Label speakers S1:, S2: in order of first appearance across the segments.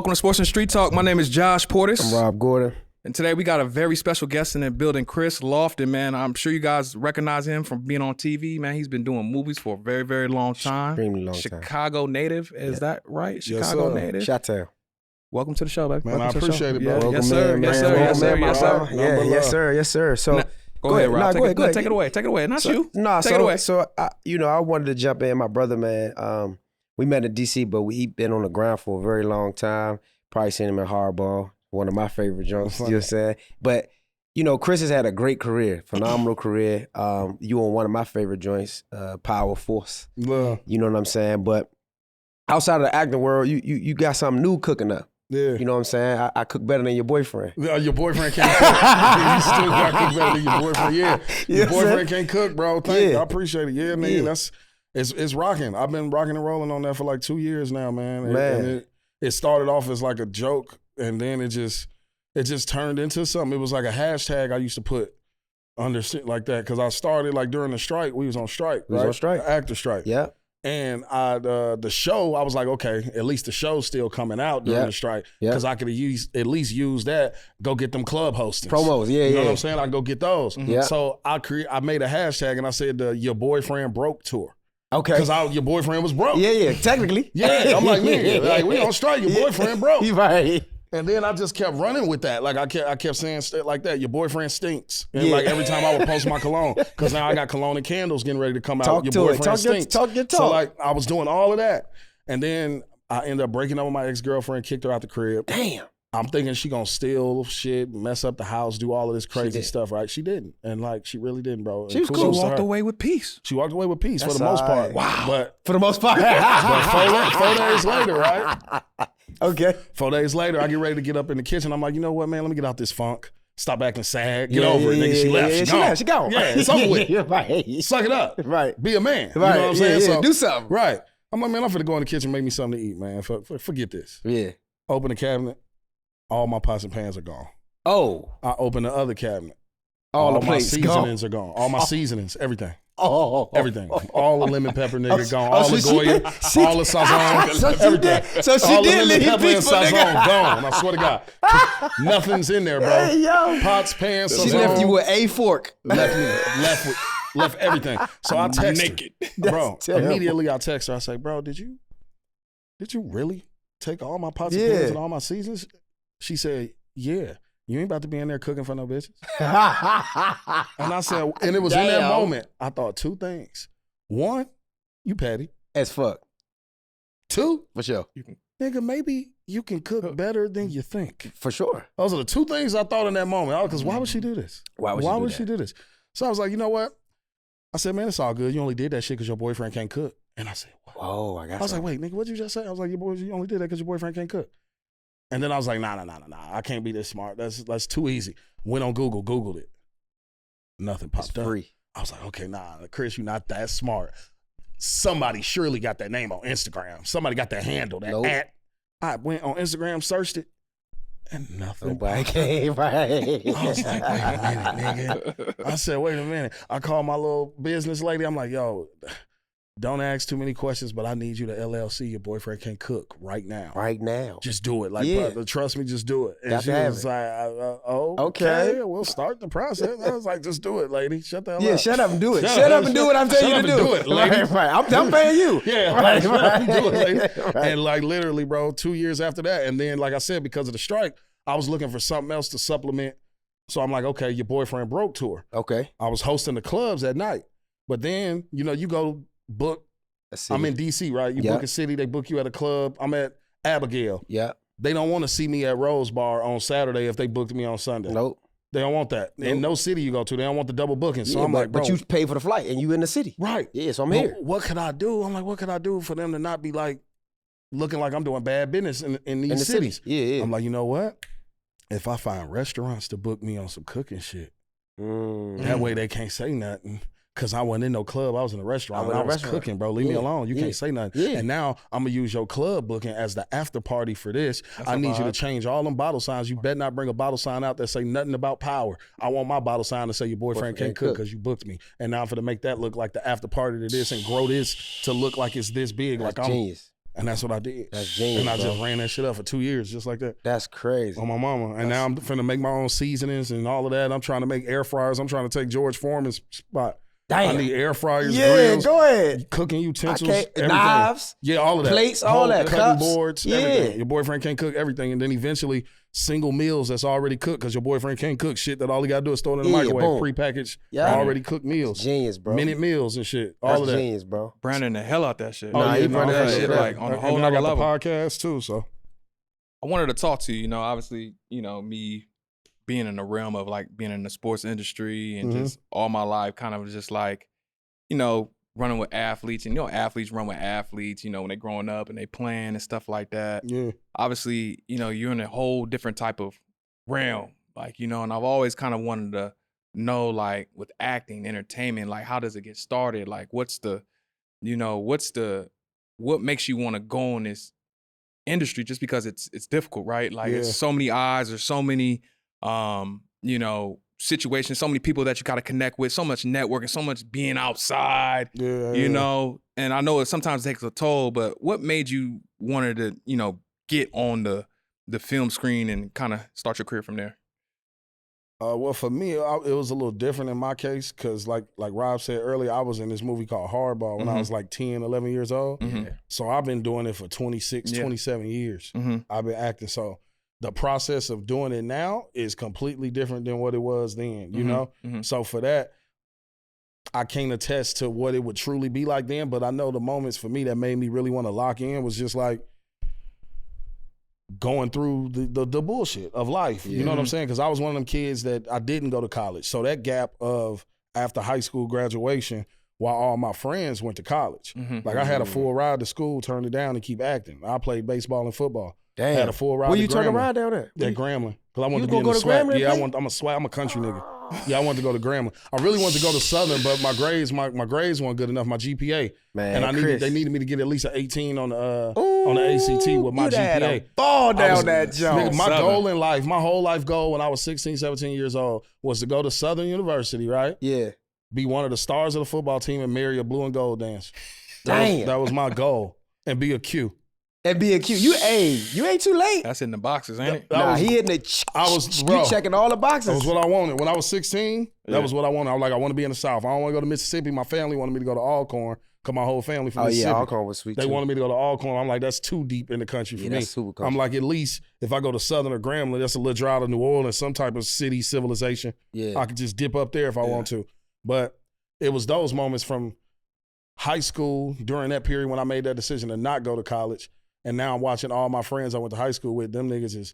S1: welcome to Sports and Street Talk. My name is Josh Portis.
S2: I'm Rob Gordon.
S1: And today we got a very special guest in the building, Kris Lofton, man. I'm sure you guys recognize him from being on TV, man. He's been doing movies for a very, very long time.
S2: Extremely long
S1: Chicago native, is that right? Chicago native.
S2: Chi-Town.
S1: Welcome to the show, baby.
S3: Man,
S1: welcome
S3: I appreciate it, bro.
S1: Yeah,
S2: Welcome,
S1: yes, sir.
S2: man,
S1: Yes,
S2: man.
S1: sir.
S2: Welcome,
S1: Yes, sir.
S2: man,
S1: Yes, sir.
S2: Yes, sir. Yes, sir. So
S1: Go ahead, Rob.
S2: Go ahead.
S1: Take it away. Take it away. Not you.
S2: No,
S1: Take it away.
S2: So I wanted to jump in. My brother, man. We met in DC, but we been on the ground for a very long time. Probably seen him in Hardball, one of my favorite joints. You know what I'm saying? But Kris has had a great career, phenomenal career. You on one of my favorite joints, Power Force.
S3: Yeah.
S2: You know what I'm saying? But outside of the acting world, you got something new cooking up.
S3: Yeah.
S2: You know what I'm saying? I cook better than your boyfriend.
S3: Your boyfriend can't cook. You still got to cook better than your boyfriend. Yeah. Your boyfriend can't cook, bro. Thank you. I appreciate it. Yeah, man. It's rocking. I've been rocking and rolling on that for like 2 years now, man. And it started off as like a joke, and then it just turned into something. It was like a hashtag I used to put under shit like that, because I started like during the strike. We was on strike, right?
S2: On strike.
S3: The actor strike.
S2: Yeah.
S3: And the show, I was like, okay, at least the show's still coming out during the strike, because I could at least use that, go get them club hostings.
S2: Promos,
S3: You know what I'm saying? I can go get those.
S2: Yeah.
S3: So I made a hashtag, and I said the Your Boyfriend Broke Tour.
S2: Okay.
S3: Because your boyfriend was broke.
S2: Yeah, technically.
S3: Yeah, I'm like, nigga, like, we on strike, your boyfriend broke.
S2: You right.
S3: And then I just kept running with that. Like I kept saying shit like that. Your boyfriend stinks. And like every time I would post my cologne, because now I got cologne and candles getting ready to come out. Your boyfriend stinks.
S2: Talk your talk.
S3: So like I was doing all of that. And then I ended up breaking up with my ex-girlfriend, kicked her out the crib.
S2: Damn. I'm
S3: thinking she gonna steal shit, mess up the house, do all of this crazy stuff, right? She didn't. And like she really didn't, bro.
S1: She was cool. She walked away with peace.
S3: She walked away with peace for the most part.
S1: Wow.
S3: But
S2: for the most part.
S3: but 4 days later, right?
S2: Okay.
S3: 4 days later, I get ready to get up in the kitchen. I'm like, you know what, man? Let me get out this funk. Stop acting sad. Get over it, nigga. She left. She gone. Yeah, it's over with.
S2: Right.
S3: Suck it up.
S2: Right.
S3: Be a man.
S2: Right.
S3: You know what I'm saying?
S2: So, do something.
S3: Right. I'm like, man, I'm finna go in the kitchen, make me something to eat, man. Forget this.
S2: Yeah.
S3: Open the cabinet. All my pots and pans are gone.
S2: Oh.
S3: I open the other cabinet.
S2: All the
S3: my
S2: plates
S3: seasonings are gone. All my seasonings, everything.
S2: Oh.
S3: Everything. All the lemon pepper, nigga, gone. All the Goya, all the sazon, everything.
S2: So she
S3: all
S2: did
S3: the lemon pepper and
S2: peaceful,
S3: sazon,
S2: nigga.
S3: gone. I swear to God. Nothing's in there, bro.
S2: Hey, yo.
S3: Pots, pans, sazon.
S2: She left you with a fork.
S3: Left everything. So I text
S1: naked.
S3: her. Bro, immediately I text her. I say, bro, did you really take all my pots and pans and all my seasons? She said, yeah. You ain't about to be in there cooking for no bitches. And I said, and it was in that moment, I thought two things. One, you petty.
S2: As fuck.
S3: Two,
S2: For sure.
S3: nigga, maybe you can cook better than you think.
S2: For sure.
S3: Those are the two things I thought in that moment. Because why would she do this?
S2: Why would
S3: she do this? So I was like, you know what? I said, man, it's all good. You only did that shit because your boyfriend can't cook. And I said, what?
S2: Whoa, I
S3: was like, wait, nigga, what'd you just say? I was like, you only did that because your boyfriend can't cook. And then I was like, nah. I can't be this smart. That's too easy. Went on Google, Googled it. Nothing popped up.
S2: Free.
S3: I was like, okay, nah, Kris, you're not that smart. Somebody surely got that name on Instagram. Somebody got that handle, that at. I went on Instagram, searched it, and nothing.
S2: Nobody came, right.
S3: I was like, wait a minute, nigga. I said, wait a minute. I called my little business lady. I'm like, yo, don't ask too many questions, but I need you to LLC. Your boyfriend can't cook right now.
S2: Right now.
S3: Just do it. Like, brother, trust me, just do it. And she was like, okay, we'll start the process. I was like, just do it, lady. Shut the hell up.
S2: Yeah, shut up and do it. Shut up and do what I'm telling you to do.
S3: Do it, lady.
S2: Right. I'm paying you.
S3: Yeah,
S2: right.
S3: Shut up and do it, lady. Right. And like literally, bro, 2 years after that, and then like I said, because of the strike, I was looking for something else to supplement. So I'm like, okay, your boyfriend broke tour.
S2: Okay.
S3: I was hosting the clubs at night. But then, you go book. I'm in DC, right? You book a city, they book you at a club. I'm at Abigail.
S2: Yeah.
S3: They don't want to see me at Rose Bar on Saturday if they booked me on Sunday.
S2: Nope.
S3: They don't want that. Nope. In no city you go to, they don't want the double booking. So I'm like, bro.
S2: But you pay for the flight and you in the city.
S3: Right.
S2: Yeah, so I'm here.
S3: What could I do? I'm like, what could I do for them to not be like looking like I'm doing bad business in these cities?
S2: Yeah.
S3: I'm like, you know what? If I find restaurants to book me on some cooking shit, that way they can't say nothing. Because I wasn't in no club. I was in a restaurant. I was cooking, bro. Leave me alone. You can't say nothing. Yeah. And now I'm going to use your club booking as the after party for this. I need you to change all them bottle signs. You better not bring a bottle sign out that say nothing about power. I want my bottle sign to say your boyfriend can't cook because you booked me. And now I'm going to make that look like the after party to this and grow this to look like it's this big.
S2: That's
S3: like
S2: genius.
S3: And that's what I did.
S2: That's genius,
S3: and I
S2: bro.
S3: just ran that shit up for 2 years, just like that.
S2: That's crazy.
S3: On my mama. And now I'm finna make my own seasonings and all of that. I'm trying to make air fryers. I'm trying to take George Foreman's spot.
S2: Damn.
S3: I need air fryers,
S2: Yeah,
S3: grills,
S2: go ahead.
S3: cooking utensils, everything.
S2: Knives.
S3: Yeah, all of that.
S2: Plates, all that.
S3: Cutting
S2: Cups.
S3: boards,
S2: Yeah.
S3: everything. Your boyfriend can't cook everything. And then eventually single meals that's already cooked because your boyfriend can't cook shit that all he got to do is throw it in the microwave.
S2: Boom.
S3: Prepackaged,
S2: Yeah.
S3: already cooked meals.
S2: Genius, bro.
S3: Minute meals and shit.
S2: That's
S3: All of that.
S2: genius, bro.
S1: Brandon the hell out that shit.
S2: Nah, he
S3: no,
S2: running
S3: all
S2: that shit
S1: like on a whole
S3: and I
S1: nother
S3: got
S1: level.
S3: the podcast too, so.
S1: I wanted to talk to you, obviously, me being in the realm of like being in the sports industry and just all my life kind of just like, running with athletes and, athletes run with athletes, when they're growing up and they playing and stuff like that.
S3: Yeah.
S1: Obviously, you're in a whole different type of realm, like, and I've always kind of wanted to know, like with acting, entertainment, like how does it get started? Like what makes you want to go in this industry just because it's difficult, right? Like it's so many eyes, there's so many situations, so many people that you got to connect with, so much networking, so much being outside, and I know it sometimes takes a toll, but what made you wanted to, get on the film screen and kind of start your career from there?
S3: Well, for me, it was a little different in my case because like Rob said earlier, I was in this movie called Hardball when I was like 10, 11 years old. So I've been doing it for 26, 27 years. I've been acting. So the process of doing it now is completely different than what it was then, you know? So for that, I can't attest to what it would truly be like then, but I know the moments for me that made me really want to lock in was just like going through the bullshit of life. You know what I'm saying? Because I was one of them kids that I didn't go to college. So that gap of after high school graduation, while all my friends went to college. Like I had a full ride to school, turned it down and keep acting. I played baseball and football.
S2: Damn.
S3: Had a full ride
S2: Where
S3: to
S2: you turn
S3: Grambling.
S2: around down there?
S3: At Grambling. Because I wanted
S2: You
S3: to be in
S2: gonna
S3: the
S2: go to
S3: SWAC.
S2: Grambling,
S3: Yeah,
S2: play?
S3: I'm a country nigga. Yeah, I wanted to go to Grambling. I really wanted to go to Southern, but my grades weren't good enough, my GPA.
S2: Man,
S3: and they needed me to get at least an 18 on the ACT with my
S2: you
S3: GPA.
S2: had a ball down that jump.
S3: Nigga, my goal in life, my whole life goal when I was 16, 17 years old was to go to Southern University, right?
S2: Yeah.
S3: Be one of the stars of the football team and marry a blue and gold dance.
S2: Damn.
S3: That was my goal. And be a Q.
S2: And be a Q. You ain't too late.
S1: That's in the boxes, ain't it?
S2: Nah, he hitting the
S3: bro,
S2: you checking all the boxes.
S3: That was what I wanted. When I was 16, that was what I wanted. I was like, I want to be in the South. I don't want to go to Mississippi. My family wanted me to go to Alcorn because my whole family from Mississippi.
S2: Oh, yeah, Alcorn was sweet,
S3: They
S2: too.
S3: wanted me to go to Alcorn. I'm like, that's too deep in the country for me.
S2: That's super country.
S3: I'm like, at least if I go to Southern or Grambling, that's a little drive to New Orleans, some type of city civilization.
S2: Yeah.
S3: I could just dip up there if I want to. But it was those moments from high school during that period when I made that decision to not go to college. And now I'm watching all my friends I went to high school with, them niggas is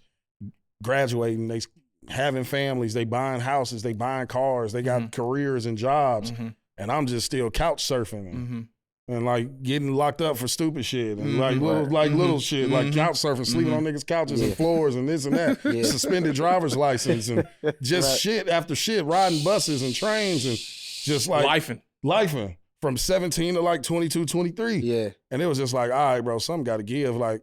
S3: graduating, they having families, they buying houses, they buying cars, they got careers and jobs. And I'm just still couch surfing and like getting locked up for stupid shit and little shit, like couch surfing, sleeping on niggas' couches and floors and this and that, suspended driver's license and just shit after shit, riding buses and trains and just like lifing. From 17 to like 22, 23.
S2: Yeah.
S3: And it was just like, all right, bro, something got to give. Like,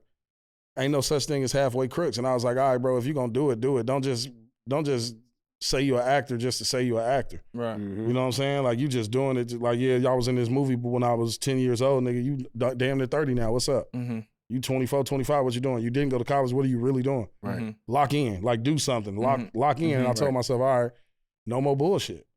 S3: ain't no such thing as halfway crooks. And I was like, all right, bro, if you're going to do it, do it. Don't just say you're an actor just to say you're an actor.
S1: Right.
S3: You know what I'm saying? Like, you just doing it. Like, yeah, y'all was in this movie when I was 10 years old, nigga. You damn near 30 now. What's up? You 24, 25, what you doing? You didn't go to college. What are you really doing?
S1: Right.
S3: Lock in. Like, do something. Lock in. And I told myself, all right, no more bullshit.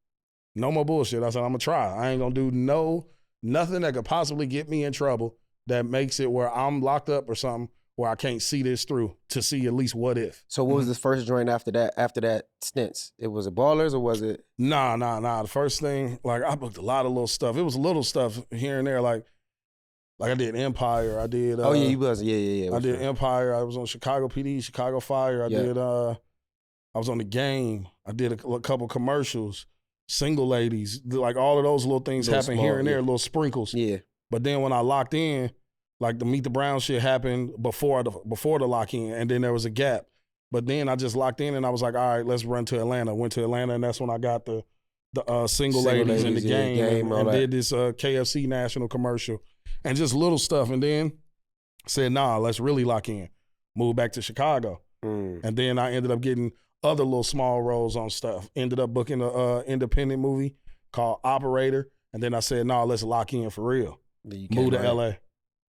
S3: No more bullshit. I said, I'm going to try. I ain't going to do nothing that could possibly get me in trouble that makes it where I'm locked up or something where I can't see this through to see at least what if.
S2: So what was the first joint after that stints? It was a Ballers or was it?
S3: Nah. The first thing, like I booked a lot of little stuff. It was little stuff here and there. Like I did Empire. I did.
S2: You was. Yeah.
S3: I did Empire. I was on Chicago PD, Chicago Fire. I did. I was on The Game. I did a couple commercials. Single ladies, like all of those little things happen here and there, little sprinkles.
S2: Yeah.
S3: But then when I locked in, like the Meet the Brown shit happened before the lock in, and then there was a gap. But then I just locked in and I was like, all right, let's run to Atlanta. Went to Atlanta and that's when I got the single ladies in The Game and did this KFC national commercial and just little stuff. And then said, nah, let's really lock in. Moved back to Chicago. And then I ended up getting other little small roles on stuff. Ended up booking an independent movie called Operator. And then I said, no, let's lock in for real. Move to LA.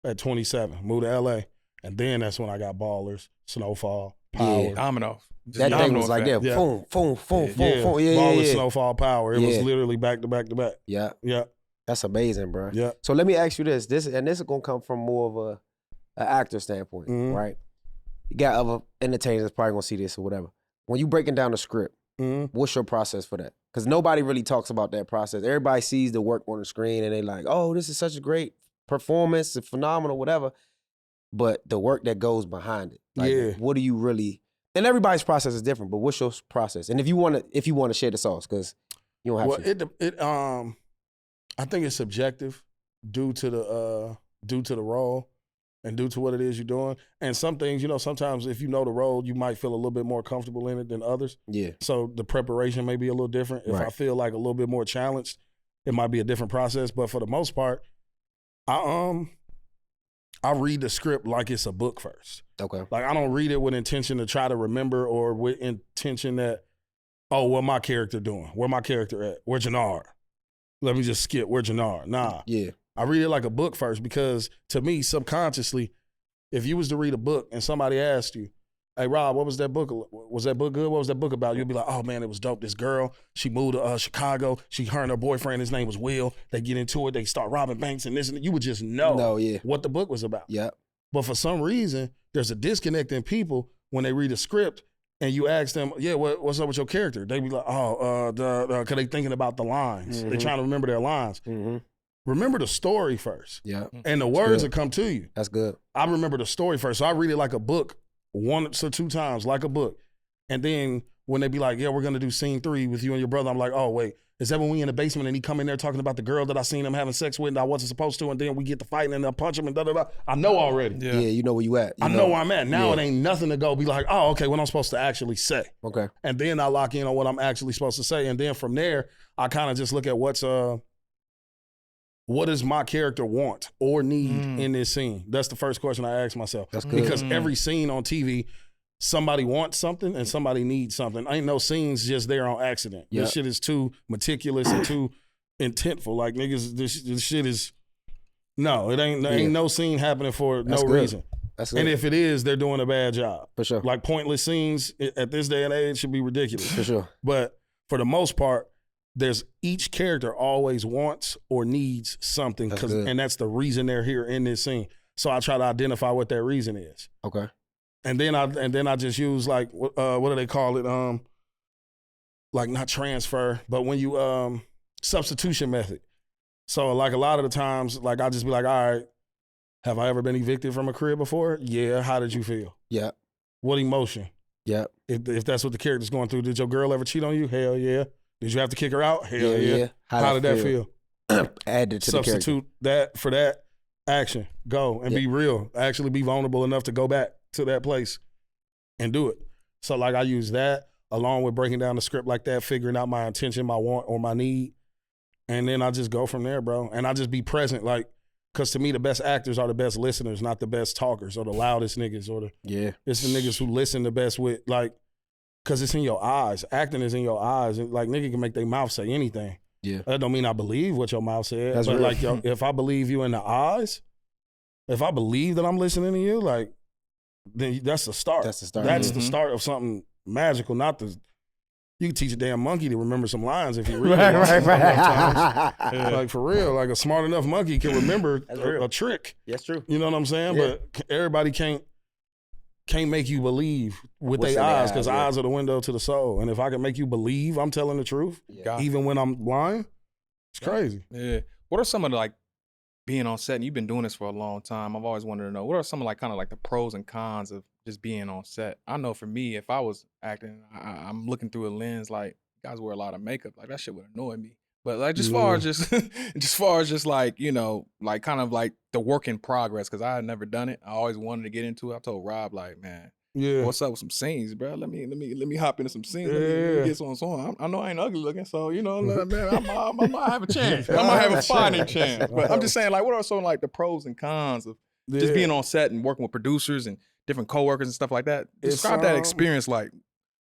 S3: at 27, moved to LA. And then that's when I got Ballers, Snowfall, Power.
S2: Yeah.
S1: Domino.
S2: That thing was like that.
S3: Yeah.
S2: Boom, boom, boom, boom,
S3: Yeah,
S2: boom. Yeah,
S3: Ballers,
S2: yeah.
S3: Snowfall, Power. It was
S2: Yeah.
S3: literally back to back to back.
S2: Yeah.
S3: Yeah.
S2: That's amazing, bro.
S3: Yeah.
S2: So let me ask you this. This is gonna come from more of an actor standpoint,
S3: Mhm.
S2: right? You got other entertainers that's probably gonna see this or whatever. When you breaking down the script, what's your process for that? Because nobody really talks about that process. Everybody sees the work on the screen and they like, oh, this is such a great performance, it's phenomenal, whatever. But the work that goes behind it, like,
S3: Yeah.
S2: what do you really? And everybody's process is different. But what's your process? And if you want to share the sauce, because you don't have to.
S3: I think it's subjective due to the role and due to what it is you're doing. And some things, sometimes if you know the role, you might feel a little bit more comfortable in it than others.
S2: Yeah.
S3: So the preparation may be a little different. If I feel like a little bit more challenged, it might be a different process. But for the most part, I read the script like it's a book first.
S2: Okay.
S3: Like I don't read it with intention to try to remember or with intention that, oh, what my character doing? Where my character at? Where Jannard? Let me just skip. Where Jannard? Nah.
S2: Yeah.
S3: I read it like a book first because to me, subconsciously, if you was to read a book and somebody asked you, hey, Rob, what was that book? Was that book good? What was that book about? You'd be like, oh, man, it was dope. This girl, she moved to Chicago. Her and her boyfriend, his name was Will. They get into it. They start robbing banks and this and that. You would just know what the book was about.
S2: Yeah.
S3: But for some reason, there's a disconnect in people when they read a script and you ask them, yeah, what's up with your character? They be like, because they thinking about the lines.
S2: Mm-hmm.
S3: They trying to remember their lines.
S2: Mm-hmm.
S3: Remember the story first.
S2: Yeah.
S3: And the words will come to you.
S2: That's good.
S3: I remember the story first. So I read it like a book, 1 or 2 times, like a book. And then when they be like, yeah, we're going to do scene 3 with you and your brother, I'm like, oh, wait, is that when we in the basement and he come in there talking about the girl that I seen him having sex with and I wasn't supposed to, and then we get to fighting and I punch him and da-da-da. I know already.
S2: Yeah, you know where you at.
S3: I know where I'm at. Now it ain't nothing to go be like, oh, okay, what I'm supposed to actually say.
S2: Okay.
S3: And then I lock in on what I'm actually supposed to say. And then from there, I kind of just look at what does my character want or need in this scene? That's the first question I ask myself.
S2: That's good.
S3: Because every scene on TV, somebody wants something and somebody needs something. Ain't no scenes just there on accident.
S2: Yep.
S3: This shit is too meticulous and too intentful. Like, niggas, this shit is, no, ain't no scene happening for no reason.
S2: That's good.
S3: And if it is, they're doing a bad job.
S2: For sure.
S3: Like, pointless scenes at this day and age should be ridiculous.
S2: For sure.
S3: But for the most part, there's each character always wants or needs something, and that's the reason they're here in this scene. So I try to identify what that reason is.
S2: Okay.
S3: And then I just use like what do they call it? Like not transfer, but when you substitution method. So like a lot of the times, like I'll just be like, all right, have I ever been evicted from a crib before? Yeah. How did you feel?
S2: Yeah.
S3: What emotion?
S2: Yeah.
S3: If that's what the character's going through, did your girl ever cheat on you? Hell yeah. Did you have to kick her out? Hell yeah. How did that feel?
S2: Add it to the character.
S3: Substitute that for that action. Go and be real. Actually be vulnerable enough to go back to that place and do it. So like I use that along with breaking down the script like that, figuring out my intention, my want or my need. And then I just go from there, bro. And I just be present. Like, because to me, the best actors are the best listeners, not the best talkers or the loudest niggas or it's the niggas who listen the best with, like, because it's in your eyes. Acting is in your eyes. Like, nigga can make their mouth say anything.
S2: Yeah.
S3: That don't mean I believe what your mouth said.
S2: That's
S3: but
S2: real.
S3: like, yo, if I believe you in the eyes, if I believe that I'm listening to you, like, then that's the start.
S2: That's the start.
S3: That's the start of something magical, not the. You can teach a damn monkey to remember some lines if you read it. Right. Like, for real, like a smart enough monkey can remember a trick.
S2: That's true.
S3: You know what I'm saying?
S2: Yeah.
S3: But everybody can't make you believe with their eyes, because eyes are the window to the soul. And if I can make you believe I'm telling the truth, even when I'm lying, it's crazy.
S1: Yeah. What are some of the, like, being on set, and you've been doing this for a long time, I've always wanted to know, what are some of, like, kind of like the pros and cons of just being on set? I know for me, if I was acting, I'm looking through a lens, like, guys wear a lot of makeup, like, that shit would annoy me. But, like, just far as just like, you know, like, kind of like the work in progress, because I had never done it. I always wanted to get into it. I told Rob, like, man, what's up with some scenes, bro? Let me hop into some scenes. Let me get some on. I know I ain't ugly looking, so, you know, man, I might have a chance. I might have a fighting chance. But I'm just saying, like, what are some, like, the pros and cons of just being on set and working with producers and different coworkers and stuff like that? Describe that experience, like,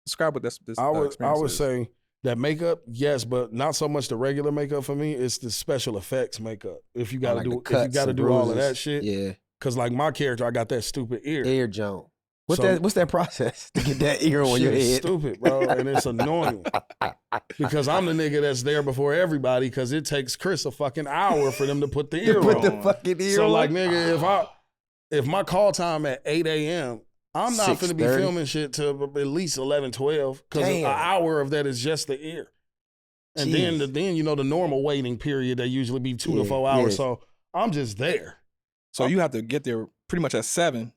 S1: describe what this experience is.
S3: I would say That makeup, yes, but not so much the regular makeup for me. It's the special effects makeup. If you gotta do all of that shit.
S2: Yeah.
S3: Cause like my character, I got that stupid ear.
S2: Ear joint. What's that process to get that ear on your head?
S3: Stupid, bro, and it's annoying because I'm the nigga that's there before everybody. Because it takes Kris a fucking hour for them to put the ear on.
S2: Put the fucking ear on.
S3: So like, nigga, if my call time at 8 a.m., I'm not finna be filming shit till at least 11, 12. Because an hour of that is just the ear, and then the normal waiting period that usually be 2 to 4 hours. Yeah. So I'm just there.
S1: So you have to get there pretty much at 7.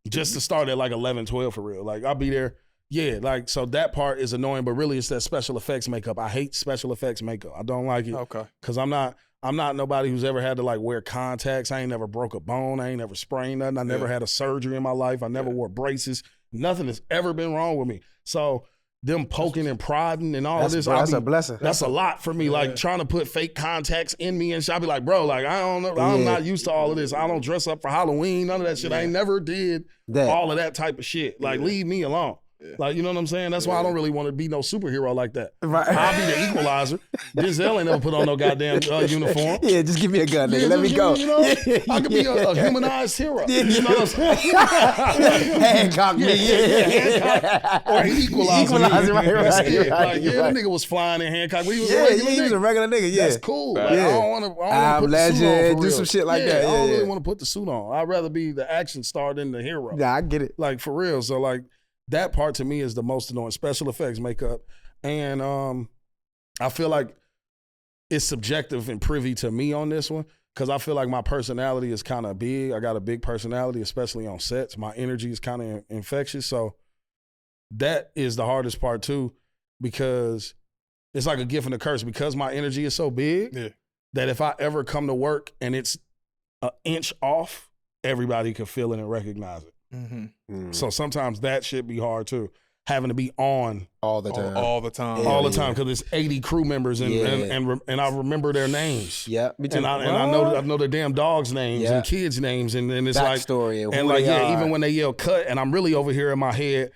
S3: Just to start at like 11, 12 for real. Like I'll be there. Yeah, like so that part is annoying, but really it's that special effects makeup. I hate special effects makeup. I don't like it.
S1: Okay.
S3: Cause I'm not nobody who's ever had to like wear contacts. I ain't never broke a bone. I ain't never sprained nothing. I never had a surgery in my life. I never wore braces. Nothing has ever been wrong with me. So them poking and prodding and all of this.
S2: That's a blessing.
S3: That's a lot for me. Like trying to put fake contacts in me and shit. I be like, bro, like I don't know. I'm not used to all of this. I don't dress up for Halloween. None of that shit. I ain't never did all of that type of shit. Like leave me alone. Like, you know what I'm saying? That's why I don't really want to be no superhero like that. Right. I'll be the equalizer. Giselle ain't never put on no goddamn uniform.
S2: Yeah, just give me a gun, nigga. Let me go.
S3: You know, I could be a humanized hero. You know what I'm saying?
S2: Handcuff me.
S3: Handcuff. Or an equalizer. Right. That nigga was flying in handcuff. He was
S2: a regular nigga. Yeah.
S3: That's cool. Like, I don't want to put the suit on for
S2: do some shit like that.
S3: I don't really want to put the suit on. I'd rather be the action star than the hero.
S2: Yeah, I get it.
S3: Like, for real. So, like, that part to me is the most annoying. Special effects makeup. And I feel like it's subjective and privy to me on this one because I feel like my personality is kind of big. I got a big personality, especially on sets. My energy is kind of infectious. So that is the hardest part too because it's like a gift and a curse because my energy is so big that if I ever come to work and it's an inch off, everybody can feel it and recognize it. Mm-hmm. So sometimes that shit be hard too, having to be on
S1: all the time,
S3: because it's 80 crew members and I remember their names.
S2: Yeah, me too.
S3: And I know their damn dogs' names and kids' names, and it's
S2: backstory
S3: like and like even when they yell cut, and I'm really over here in my head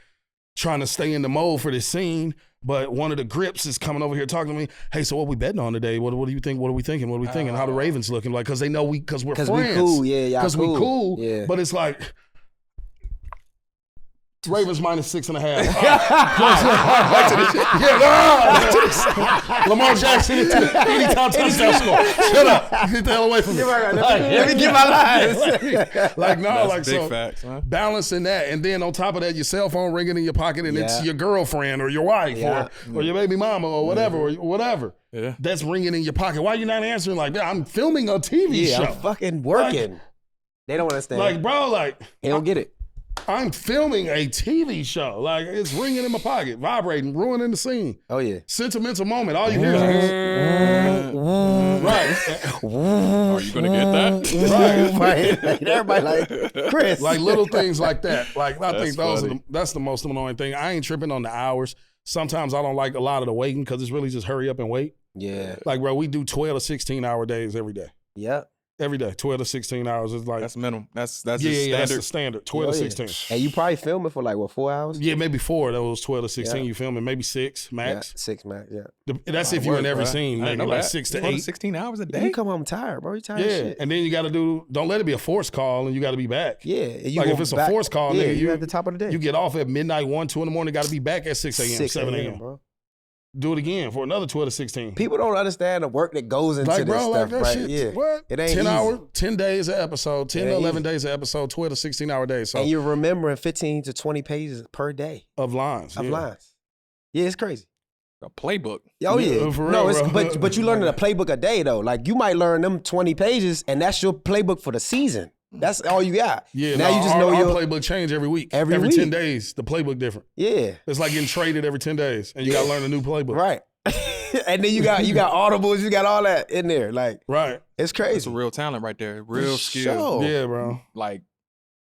S3: trying to stay in the mode for this scene. But one of the grips is coming over here talking to me. Hey, so what we betting on today? What do you think? What are we thinking? What are we thinking? How the Ravens looking? Like, because they know because we're friends.
S2: Because we cool,
S3: because we cool. Yeah. But it's like. Ravens -6.5. Lamar Jackson, anytime touchdown score. Shut up. Get the hell away from me.
S2: Let me get my lines.
S1: Big facts, huh?
S3: Balancing that. And then on top of that, your cell phone ringing in your pocket and it's your girlfriend or your wife or your baby mama or whatever. Yeah. That's ringing in your pocket. Why are you not answering like that? I'm filming a TV show.
S2: I'm fucking working. Like, they don't understand.
S3: Like, bro,
S2: they don't get it.
S3: I'm filming a TV show. Like, it's ringing in my pocket, vibrating, ruining the scene.
S2: Oh, yeah.
S3: Sentimental moment. All you hear is... Right.
S1: Are you going to get that?
S2: Right. Everybody like, Kris.
S3: Like, little things like that. Like, I think that's the most annoying thing. I ain't tripping on the hours. Sometimes I don't like a lot of the waiting because it's really just hurry up and wait.
S2: Yeah.
S3: Like, bro, we do 12 to 16-hour days every day.
S2: Yep.
S3: Every day, 12 to 16 hours is like...
S1: That's minimum. That's
S3: standard. That's the standard, 12 to 16.
S2: And you probably filming for 4 hours?
S3: Yeah, maybe 4 of those 12 to 16 you filming, maybe 6 max.
S2: 6 max,
S3: That's if you're in every scene, maybe like 6 to 8.
S1: 16 hours a day?
S2: You come home tired, bro. You tired as shit.
S3: And then you got to don't let it be a forced call and you got to be back.
S2: Yeah.
S3: Like if it's a forced call, nigga,
S2: you at the top of the day.
S3: You get off at midnight, 1, 2 in the morning, got to be back at 6 a.m., 7 a.m. bro. Do it again for another 12 to 16.
S2: People don't understand the work that goes into this stuff,
S3: that
S2: right?
S3: Shit,
S2: yeah.
S3: What?
S2: It ain't
S3: 10
S2: easy.
S3: hours, 10 days an episode, 10 to 11 days an episode, 12 to 16-hour days. So,
S2: and you're remembering 15 to 20 pages per day.
S3: Of lines.
S2: Lines. Yeah, it's crazy.
S1: A playbook.
S2: Oh, yeah.
S3: For real,
S2: but you learning a playbook a day, though. Like, you might learn them 20 pages, and that's your playbook for the season. That's all you got.
S3: Yeah, now you just know your playbook change every week. Every week. 10 days, the playbook different.
S2: Yeah.
S3: It's like getting traded every 10 days, and you got to learn a new playbook.
S2: Right. And then you got audibles, you got all that in there. Like,
S3: right.
S2: It's crazy.
S1: It's a real talent right there. Real skill.
S3: Yeah, bro.
S1: Like,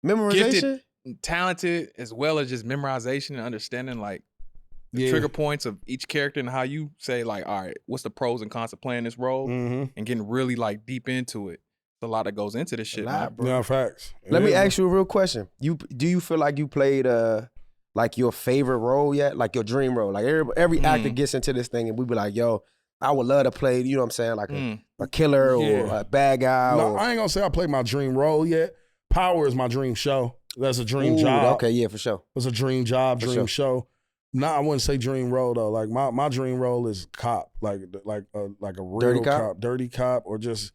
S2: memorization?
S1: Gifted, talented, as well as just memorization and understanding, like, the trigger points of each character and how you say, like, all right, what's the pros and cons of playing this role? And getting really, like, deep into it. There's a lot that goes into this shit, man.
S3: Bro. Yeah, facts.
S2: Let me ask you a real question. Do you feel like you played like your favorite role yet? Like your dream role? Like every actor gets into this thing and we be like, yo, I would love to play, you know what I'm saying? Like a killer or a bad guy.
S3: No, I ain't gonna say I played my dream role yet. Power is my dream show. That's a dream job.
S2: Okay, yeah, for sure.
S3: It's a dream job, dream show. No, I wouldn't say dream role though. Like my dream role is cop, like a real dirty cop, or just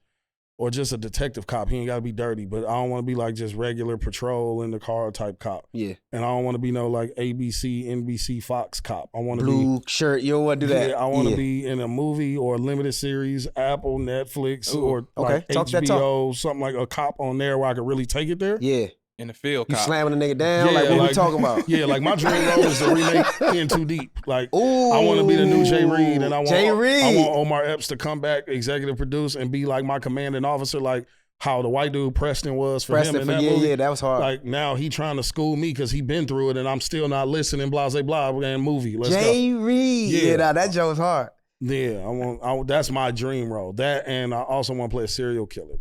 S3: a detective cop. He ain't gotta be dirty, but I don't want to be like just regular patrol in the car type cop.
S2: Yeah,
S3: and I don't want to be no like ABC, NBC, Fox cop. I want to
S2: blue shirt. You don't want to do that.
S3: Yeah, I want to be in a movie or a limited series, Apple, Netflix, or like HBO, something like a cop on there where I could really take it there.
S2: Yeah.
S1: In the field,
S2: you slamming a nigga down, like what we talking about?
S3: Yeah, like my dream role is to remake In Too Deep. Like, I want to be the new Jay Reed, and I want Omar Epps to come back, executive produce, and be like my commanding officer, like how the white dude Preston was for him in that movie.
S2: Yeah, that was hard.
S3: Like now he trying to school me because he been through it, and I'm still not listening. Blah blah blah. We're in movie. Let's go.
S2: Jay Reed. Yeah, nah, that joke was hard.
S3: Yeah, that's my dream role. That, and I also want to play a serial killer,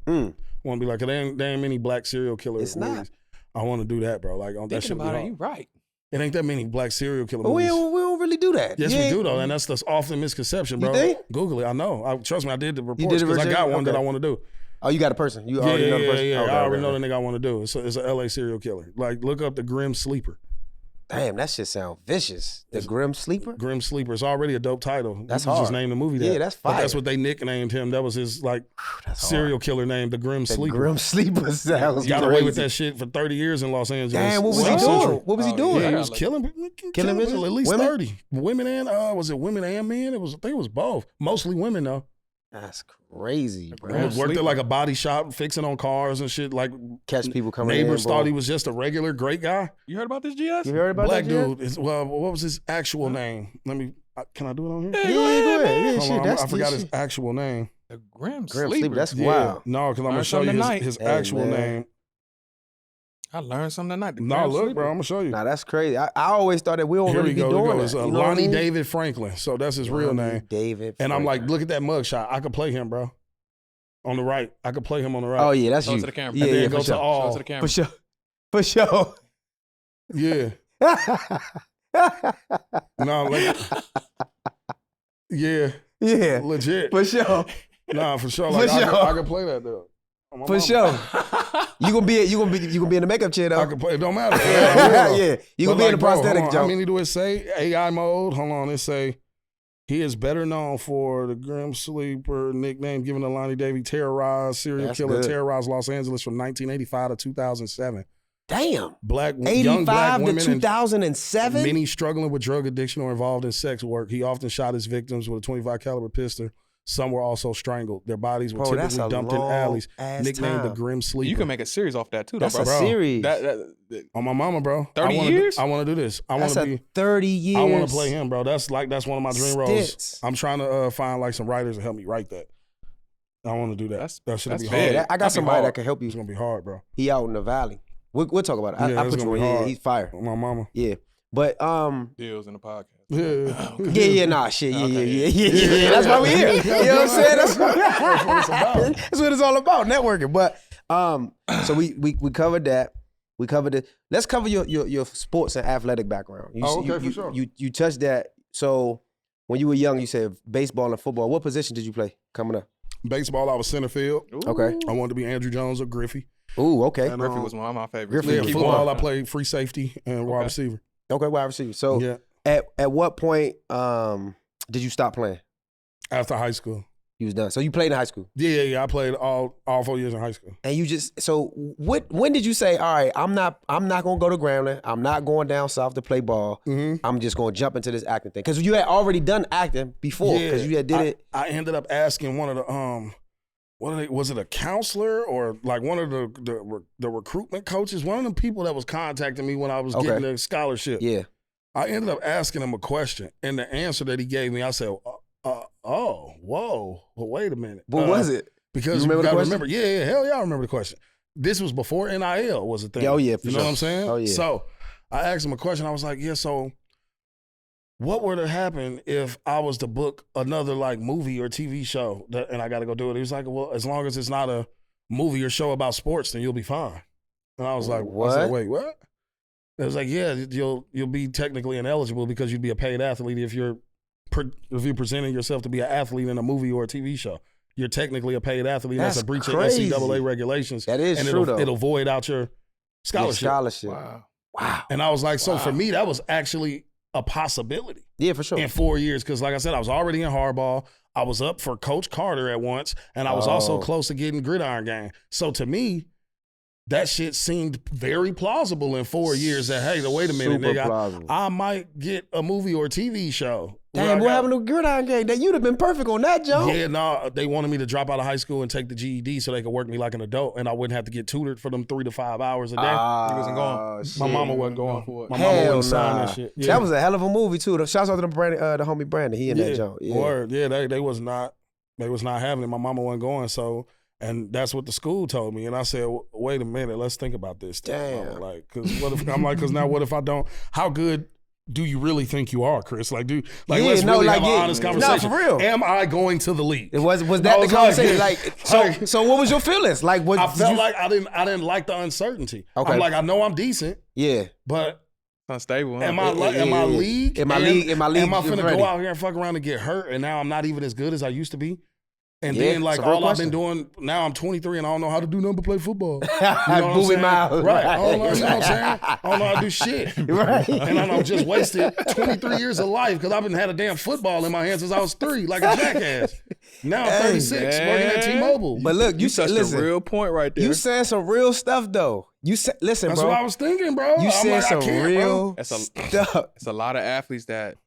S3: bro. Want to be like, there ain't many black serial killers.
S2: It's not.
S3: I want to do that, bro. Like,
S1: that shit about it, you right.
S3: It ain't that many black serial killer
S2: movies.
S3: We
S2: don't really do that.
S3: Yes, we do though, and that's the often misconception, bro.
S2: You think?
S3: Google it. I know. Trust me, I did the reports because I got one that I want to do.
S2: Oh, you got a person. You already know the person.
S3: Yeah. I already know the nigga I want to do. It's a LA serial killer. Like, look up the Grim Sleeper.
S2: Damn, that shit sound vicious. The Grim Sleeper?
S3: Grim Sleeper. It's already a dope title.
S2: That's hard.
S3: Just named the movie that.
S2: Yeah, that's fire.
S3: But that's what they nicknamed him. That was his serial killer name, the Grim Sleeper.
S2: Grim Sleeper sounds
S3: got away with that shit for 30 years in Los Angeles.
S2: Damn, what was he doing? What was he doing?
S3: Yeah, he was killing bitches, at least women? 30. Women and was it women and men? I think it was both. Mostly women though.
S2: That's crazy, bro.
S3: He worked at like a body shop, fixing on cars and shit. Like
S2: catch people coming in.
S3: Neighbors thought he was just a regular great guy.
S1: You heard about this, GS?
S2: You heard about
S3: Black
S2: that,
S3: dude. Well, what was his actual name? Can I do it on here?
S2: Yeah, go ahead. Yeah, shit.
S3: I forgot his actual name.
S1: The Grim
S2: Sleeper.
S1: Sleeper.
S2: That's wild.
S3: No, because I'm gonna show you his actual name.
S1: I learned something tonight.
S3: No, look, bro, I'm gonna show you.
S2: Nah, that's crazy. I always thought that we don't really be doing that.
S3: It's Lonnie David Franklin. So that's his real name.
S2: David.
S3: And I'm like, look at that mugshot. I could play him, bro. On the right. I could play him on the right.
S2: Oh, yeah, that's
S1: you.
S2: you.
S1: To the camera.
S2: Yeah,
S3: and then
S2: yeah,
S3: go to all.
S1: Show it to the camera.
S2: For sure.
S3: Yeah. No, like, yeah.
S2: Yeah.
S3: Legit.
S2: For sure.
S3: Nah, for sure. Like, I could play that though.
S2: For sure. You gonna be in the makeup chair though.
S3: I can play. It don't matter.
S2: Yeah. You gonna be in the prosthetic joke.
S3: How many do it say? AI mode. Hold on. It say he is better known for the Grim Sleeper nickname given to Lonnie David, terrorized serial killer, terrorized Los Angeles from 1985 to 2007.
S2: Damn.
S3: young black
S2: 85
S3: women
S2: to 2007?
S3: Many struggling with drug addiction or involved in sex work. He often shot his victims with a .25 caliber pistol. Some were also strangled. Their bodies were typically dumped in alleys. Nicknamed the Grim Sleeper.
S1: You can make a series off that too, though,
S2: that's
S1: bro.
S2: That's a series.
S3: On my mama, bro.
S1: 30 years?
S3: I want to do this.
S2: That's 30 years.
S3: I want to play him, bro. That's one of my dream roles. I'm trying to find like some writers to help me write that. I want to do that. That should be hard.
S2: Yeah, I got somebody that can help you.
S3: It's gonna be hard, bro.
S2: He out in the valley. We'll talk about it. I put you on here. He's fire.
S3: My mama.
S2: Yeah. But
S1: deals in the podcast.
S3: Yeah.
S2: Nah, shit. Yeah. That's why we here. You know what I'm saying? That's what it's about. That's what it's all about, networking. But so we covered that. We covered it. Let's cover your sports and athletic background.
S3: For sure.
S2: You touched that. So when you were young, you said baseball and football. What position did you play coming up?
S3: Baseball, I was center field.
S2: Ooh. Okay.
S3: I wanted to be Andrew Jones or Griffey.
S2: Ooh, okay.
S1: And Griffey was one of my favorites.
S3: Yeah, football, I played free safety and wide receiver.
S2: Okay, wide receiver. So at what point did you stop playing?
S3: After high school.
S2: You was done. So you played in high school?
S3: Yeah. I played all 4 years in high school.
S2: And you just when did you say, all right, I'm not gonna go to Grambling. I'm not going down south to play ball.
S3: Mm-hmm.
S2: I'm just gonna jump into this acting thing. Because you had already done acting before. Because you had did it.
S3: I ended up asking one of the was it a counselor or like one of the recruitment coaches? One of the people that was contacting me when I was getting a scholarship.
S2: Yeah.
S3: I ended up asking him a question, and the answer that he gave me, I said, whoa, well, wait a minute.
S2: What was it?
S3: Because
S2: you remember the question?
S3: Hell yeah, I remember the question. This was before NIL was a thing.
S2: Oh yeah, for
S3: you know what I'm saying?
S2: Oh yeah.
S3: So I asked him a question. I was like, so what would have happened if I was to book another like movie or TV show and I got to go do it? He was like, well, as long as it's not a movie or show about sports, then you'll be fine. And I was like,
S2: what?
S3: I said, wait, what? It was like, yeah, you'll be technically ineligible because you'd be a paid athlete if you're presenting yourself to be an athlete in a movie or a TV show. You're technically a paid athlete. That's a breach crazy. Of NCAA regulations.
S2: That is true, though.
S3: It'll void out your scholarship.
S2: Wow.
S3: And I was like, so for me, that was actually a possibility.
S2: Yeah, for sure.
S3: In 4 years, because like I said, I was already in hardball. I was up for Coach Carter at once, and I was also close to getting gridiron game. So to me, that shit seemed very plausible in 4 years that, hey, wait a minute, nigga, I might get a movie or a TV show.
S2: Damn, what happened to gridiron game? That you'd have been perfect on that, Joe.
S3: Yeah, no, they wanted me to drop out of high school and take the GED so they could work me like an adult, and I wouldn't have to get tutored for them 3 to 5 hours a day.
S1: He wasn't going.
S3: My mama wasn't going for it. My
S2: Hell
S3: mama wouldn't sign that shit.
S2: Yeah. That was a hell of a movie too. Shouts out to the homie Brandon. He in that joint. Yeah.
S3: Word. Yeah, they was not having it. My mama wasn't going, so. And that's what the school told me. And I said, wait a minute, let's think about this.
S2: Damn.
S3: Like, because now what if I don't, how good do you really think you are, Kris? Like, let's really have an honest conversation.
S2: No, for real.
S3: Am I going to the league?
S2: Was that the conversation? So what was your feelings? Like,
S3: I felt like I didn't like the uncertainty. Okay. I'm like, I know I'm decent.
S2: Yeah.
S3: But
S1: unstable.
S3: Am I league?
S2: Am I
S3: finna go out here and fuck around and get hurt? And now I'm not even as good as I used to be. And then, like, all I've been doing, now I'm 23 and I don't know how to do nothing but play football. You know what I'm saying? Right. I don't know, you know what I'm saying? I don't know how to do shit.
S2: Right.
S3: And I've just wasted 23 years of life because I've been had a damn football in my hand since I was 3, like a jackass. Now I'm 36, working at T-Mobile.
S2: But look, you
S1: touched a real point right there.
S2: You said some real stuff, though. Listen,
S3: That's
S2: bro.
S3: That's what I was thinking, bro.
S2: You said some real
S1: stuff. It's a lot of athletes that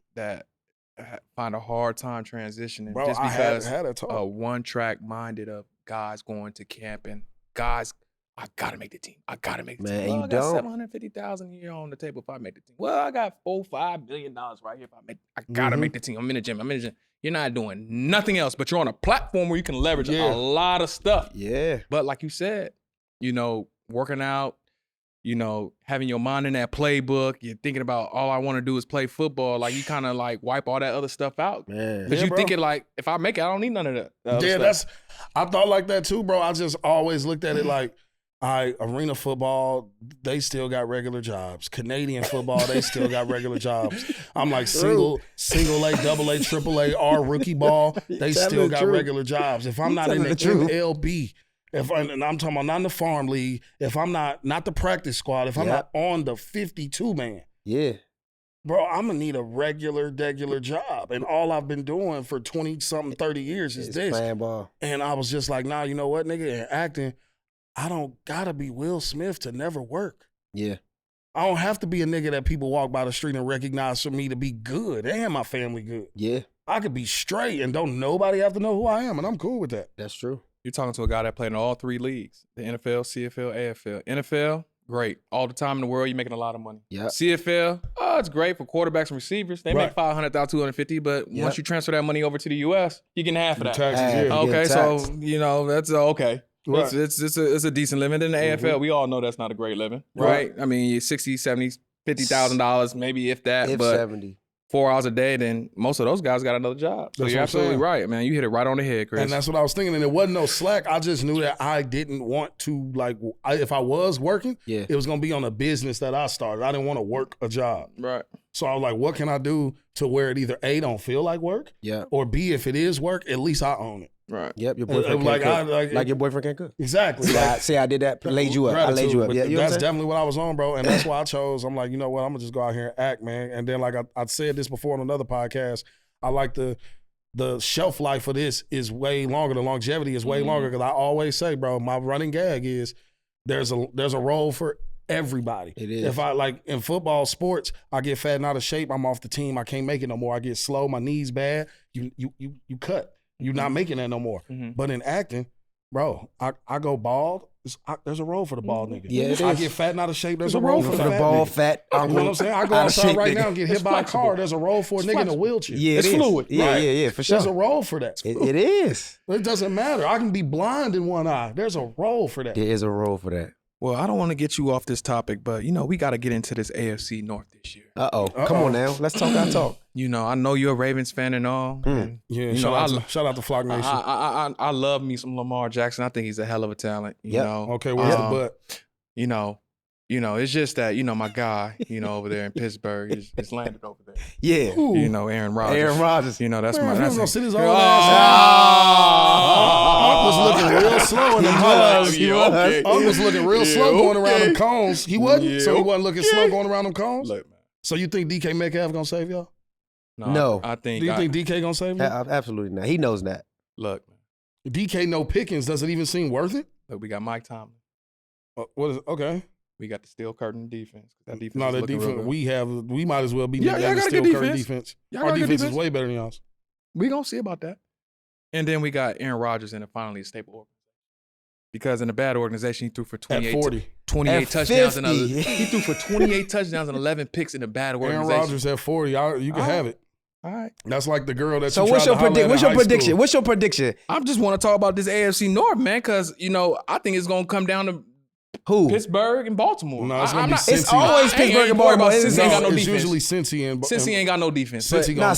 S1: find a hard time transitioning,
S3: bro,
S1: just because
S3: I had a
S1: one-track minded of guys going to camp and guys, I gotta make the team. I gotta make the team. Well, I got $750,000 a year on the table if I make the team. Well, I got $4-5 billion right here. I gotta make the team. I'm in the gym. You're not doing nothing else, but you're on a platform where you can leverage a lot of stuff.
S2: Yeah.
S1: But like you said, working out, having your mind in that playbook, you're thinking about all I want to do is play football. Like you kind of like wipe all that other stuff out.
S2: Man.
S1: Because you thinking like, if I make it, I don't need none of that.
S3: I thought like that too, bro. I just always looked at it like, arena football, they still got regular jobs. Canadian football, they still got regular jobs. I'm like single A, double A, triple A, R rookie ball, they still got regular jobs. If I'm not in the MLB, and I'm talking about not in the farm league, if I'm not the practice squad, if I'm not on the 52-man, bro, I'm gonna need a regular job. And all I've been doing for 20-something, 30 years is this.
S2: Playing ball.
S3: And I was just like, nah, you know what, nigga, in acting, I don't gotta be Will Smith to never work.
S2: Yeah.
S3: I don't have to be a nigga that people walk by the street and recognize for me to be good and my family good.
S2: Yeah.
S3: I could be straight and don't nobody have to know who I am, and I'm cool with that.
S2: That's true.
S1: You're talking to a guy that played in all 3 leagues, the NFL, CFL, AFL. NFL, great. All the time in the world, you're making a lot of money.
S2: Yep.
S1: CFL, it's great for quarterbacks and receivers. They make $500,000, $250,000, but once you transfer that money over to the U.S., you get half of that.
S3: Taxes,
S1: okay, so, that's okay.
S3: Right.
S1: It's a decent living. In the AFL, we all know that's not a great living, right? I mean, $60,000, $70,000, $50,000, maybe if that,
S2: but 70.
S1: 4 hours a day, then most of those guys got another job. So you're absolutely right, man. You hit it right on the head, Kris.
S3: And that's what I was thinking. And it wasn't no slack. I just knew that I didn't want to, if I was working, it was going to be on a business that I started. I didn't want to work a job.
S1: Right.
S3: So I was like, what can I do to where it either A, don't feel like work, or B, if it is work, at least I own it.
S1: Right.
S2: Yep. Your boyfriend can't cook. Like your boyfriend can't cook.
S3: Exactly.
S2: See, I did that. Laid you up. I laid you up. Yeah,
S3: that's definitely what I was on, bro. And that's why I chose. I'm like, you know what? I'm gonna just go out here and act, man. And then, like I said this before on another podcast, I like the shelf life of this is way longer. The longevity is way longer because I always say, bro, my running gag is there's a role for everybody.
S2: It is.
S3: If I like in football, sports, I get fat and out of shape. I'm off the team. I can't make it no more. I get slow. My knees bad. You cut. You're not making that no more. But in acting, bro, I go bald. There's a role for the bald nigga.
S2: Yeah,
S3: I get fat and out of shape. There's a role for the
S2: bald, fat.
S3: You know what I'm saying? I go outside right now and get hit by a car. There's a role for a nigga in a wheelchair.
S2: Yeah,
S3: it's fluid.
S2: Yeah, for sure.
S3: There's a role for that.
S2: It is.
S3: It doesn't matter. I can be blind in one eye. There's a role for that.
S2: There is a role for that.
S1: Well, I don't want to get you off this topic, but, we got to get into this AFC North this year.
S2: Come on now. Let's talk our talk.
S1: I know you're a Ravens fan and all. And,
S3: shout out to Flock Nation.
S1: I love me some Lamar Jackson. I think he's a hell of a talent. You know?
S3: Okay, where's the butt?
S1: you know, it's just that, you know, my guy, you know, over there in Pittsburgh is landed over there.
S2: Yeah.
S3: Ooh.
S1: You know, Aaron Rodgers.
S2: Aaron Rodgers.
S1: You know, that's
S3: Man,
S1: my.
S3: if he
S1: That's
S3: was gonna sit his old
S1: Oh.
S3: ass. I was looking real slow in them highlights.
S2: He was.
S3: I was looking real slow going around them cones. He wasn't,
S1: Yeah,
S3: so he wasn't looking slow going around them cones.
S1: Look, man.
S3: So you think DK Metcalf gonna save y'all?
S2: No.
S1: I think.
S3: Do you think DK gonna save you?
S2: Absolutely not. He knows that.
S1: Look, man.
S3: DK no Pickens. Does it even seem worth it?
S1: Look, we got Mike Tomlin.
S3: What is it? Okay.
S1: We got the steel curtain defense. That defense.
S3: No,
S1: is
S3: that
S1: looking real
S3: defense
S1: good.
S3: we might as well be
S1: Yeah,
S3: niggas
S1: y'all
S3: the
S1: got a
S3: steel
S1: good
S3: curtain
S1: defense.
S3: defense.
S1: Y'all
S3: Our
S1: got a good
S3: defense is
S1: defense.
S3: way better than y'all's.
S1: We gonna see about that. And then we got Aaron Rodgers in finally a stable organization. Because in a bad organization, he threw for 28,
S3: At 40.
S1: 28
S2: At
S1: touchdowns
S2: 50.
S1: and he threw for 28 touchdowns and 11 picks in a bad
S3: Aaron
S1: organization.
S3: Rodgers at 40. You can
S1: All
S3: have
S1: right.
S3: it.
S1: All right.
S3: That's like the girl that
S2: So
S3: you
S2: what's
S3: tried
S2: your
S3: to holler at
S2: prediction?
S3: in
S2: What's your
S3: high
S2: prediction?
S3: school.
S2: What's your prediction?
S1: I just want to talk about this AFC North, man, because, you know, I think it's going to come down to
S2: Who?
S1: Pittsburgh and Baltimore.
S3: No, it's gonna
S1: I'm
S3: be
S1: not,
S3: Cincy.
S2: It's always
S1: I ain't
S2: Pittsburgh and
S1: worried about
S2: Baltimore.
S1: Cincy ain't got no
S3: it's
S1: defense.
S3: usually Cincy and
S1: Cincy ain't got no defense.
S3: Cincy
S1: But
S3: gonna-
S2: Nah,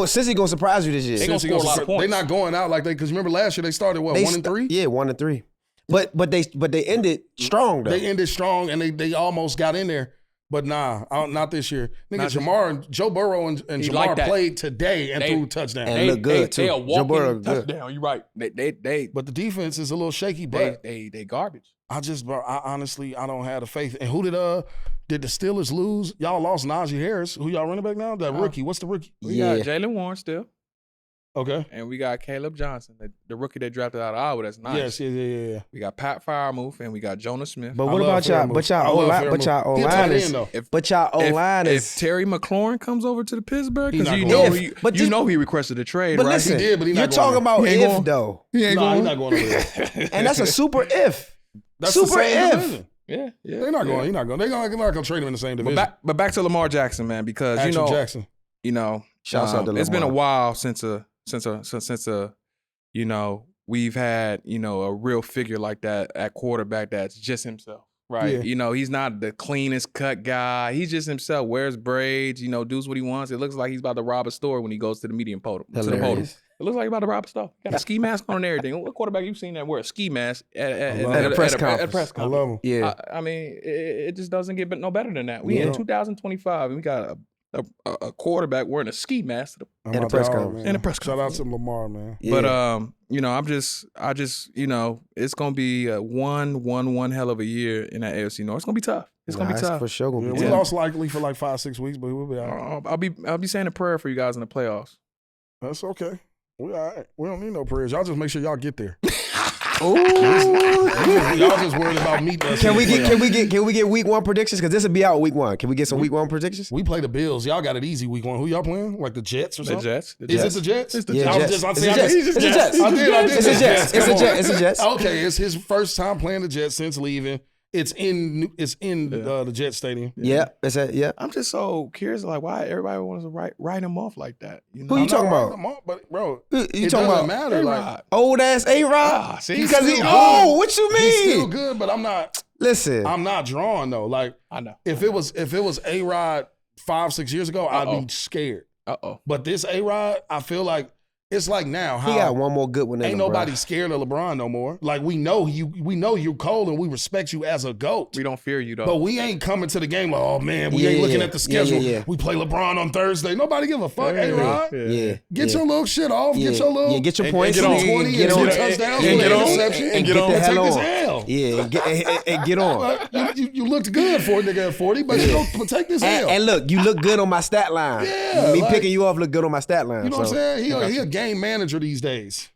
S2: Cincy gonna surprise you this year.
S1: They gonna score a lot of points.
S3: They're not going out like they, because remember last year they started what, 1-3?
S2: Yeah, 1-3. But they ended strong though.
S3: They ended strong and they almost got in there. But nah, not this year. Nigga,
S1: Not this
S3: Jamar and Joe Burrow and
S1: He
S3: Jamar
S1: like that.
S3: played today and
S1: They-
S3: threw a touchdown.
S2: And look good,
S1: They
S2: too.
S1: a
S2: Joe Burrow
S1: walking
S2: good.
S1: touchdown. You're right. They
S3: But the defense is a little shaky. But
S1: they garbage.
S3: I honestly don't have the faith. And who did the Steelers lose? Y'all lost Najee Harris. Who y'all running back now? That rookie. What's the rookie?
S1: We got Jalen Warren still,
S3: Okay.
S1: and we got Caleb Johnson, the rookie they drafted out of Iowa. That's nice.
S3: Yes, yeah.
S1: We got Pat Firemouth, and we got Jonas Smith.
S2: But
S3: I
S2: what
S3: love
S2: about y'all?
S3: Fairmouth.
S2: But
S3: I
S2: y'all
S3: love
S2: online.
S3: Fairmouth.
S2: But y'all
S3: He a tight
S2: online
S3: end,
S2: is.
S3: though.
S2: But y'all online
S1: if
S2: is.
S1: Terry McLaurin comes over to the Pittsburgh,
S3: He's
S1: because
S3: not
S1: you
S3: going
S1: know
S3: over.
S1: he,
S2: But
S1: you
S2: this-
S1: know he requested a trade,
S2: But
S1: right?
S2: listen,
S3: He did, but he not
S2: you're
S3: going
S2: talking
S3: there.
S2: about
S1: He ain't
S2: if
S1: going.
S2: though,
S1: he ain't
S3: Nah,
S1: going.
S3: he's not going over there.
S2: and that's a super if.
S3: That's
S2: Super
S3: the same
S2: if.
S3: division.
S1: Yeah.
S3: They're not going. He's not going. They're not going to trade him in the same division.
S1: But back to Lamar Jackson, man, because
S3: Action
S1: you know,
S3: Jackson.
S2: Shouts out to
S1: it's been a
S2: Lamar.
S1: while since you know, we've had, you know, a real figure like that at quarterback that's just himself, right?
S3: Yeah.
S1: You know, he's not the cleanest cut guy. He's just himself, wears braids, you know, does what he wants. It looks like he's about to rob a store when he goes to the medium podium. To the podium.
S2: Hilarious.
S1: It looks like he's about to rob a store. Got a ski mask on and everything. What quarterback you seen that wear a ski mask at
S2: a press
S1: At a
S2: conference.
S1: press
S3: I
S1: conference.
S3: love him.
S2: Yeah.
S1: I mean, it just doesn't get no better than that. We
S2: Yeah.
S1: in 2025 and we got a quarterback wearing a ski mask.
S3: And
S2: In
S3: my
S2: a press
S3: dog,
S2: conference.
S3: man.
S1: In a press
S3: Shout out
S1: conference.
S3: to Lamar, man.
S2: Yeah.
S1: But you know, I just, you know, it's gonna be one hell of a year in that AFC North. It's gonna be tough. It's gonna be tough.
S2: For sure gonna
S3: Yeah,
S2: be
S3: we
S2: tough.
S3: lost likely for like 5-6 weeks, but we'll be all right.
S1: I'll be saying a prayer for you guys in the playoffs.
S3: That's okay. We all right. We don't need no prayers. Y'all just make sure y'all get there.
S2: Ooh.
S3: Y'all just worried about meeting us.
S2: Can
S3: in
S2: we
S3: the playoffs.
S2: get week 1 predictions? Because this will be out week 1. Can we get some week 1 predictions?
S3: We play the Bills. Y'all got it easy week 1. Who y'all playing? Like the Jets or
S1: The
S3: something?
S1: Jets.
S3: Is it the Jets?
S1: It's the
S2: Yeah,
S3: I was
S2: Jets.
S3: just- I
S2: It's
S3: said-
S2: the Jets.
S1: He's
S2: It's
S1: the
S2: the Jets.
S3: I did.
S2: It's the Jets. It's
S3: Come
S2: the
S3: on.
S2: Jets. It's the Jets.
S3: Okay, it's his first time playing the Jets since leaving. It's in the Jets stadium.
S2: Yeah. Yeah.
S1: I'm just so curious, like, why everybody wants to write him off like that. You know?
S2: Who you
S3: I'm not
S2: talking
S3: writing
S2: about?
S3: them off, but bro,
S2: You
S3: it
S2: talking
S3: doesn't
S2: about
S3: matter. Like
S1: A-Rod.
S2: old ass A-Rod?
S1: Ah, see,
S2: Because
S3: he's
S2: he
S3: still
S2: old.
S3: good.
S2: What you
S3: he's still
S2: mean?
S3: good, but I'm not
S2: Listen.
S3: drawn though. Like
S1: I know.
S3: if it was A-Rod 5-6 years ago, I'd be scared.
S1: Uh-oh.
S3: But this A-Rod, I feel like it's like now how
S2: He got one more good one in
S3: ain't
S2: him,
S3: nobody
S2: bro.
S3: scared of LeBron no more. Like we know you're cold and we respect you as a GOAT.
S1: We don't fear you though.
S3: But we ain't coming to the game like, oh man, we ain't
S2: Yeah,
S3: looking
S2: yeah.
S3: at the schedule.
S2: Yeah.
S3: We play LeBron on Thursday. Nobody give a fuck, A-Rod.
S2: Yeah.
S3: Get your little shit off.
S2: Yeah.
S3: Get your little
S2: Yeah, get your
S1: and
S2: points.
S1: get on.
S3: 20 and
S2: Get
S3: 2
S2: on.
S3: touchdowns
S2: And
S3: with
S2: get
S3: an
S2: on.
S3: interception.
S2: And
S3: And
S2: get the
S3: take
S2: hell
S3: this
S2: on.
S3: L.
S2: Yeah. And get on.
S3: You looked good for a nigga at 40, but you don't take this L.
S2: And look, you look good on my stat line.
S3: Yeah,
S2: Me
S3: like-
S2: picking you off look good on my stat line.
S3: You know what I'm
S2: so.
S3: saying? He a game manager these days.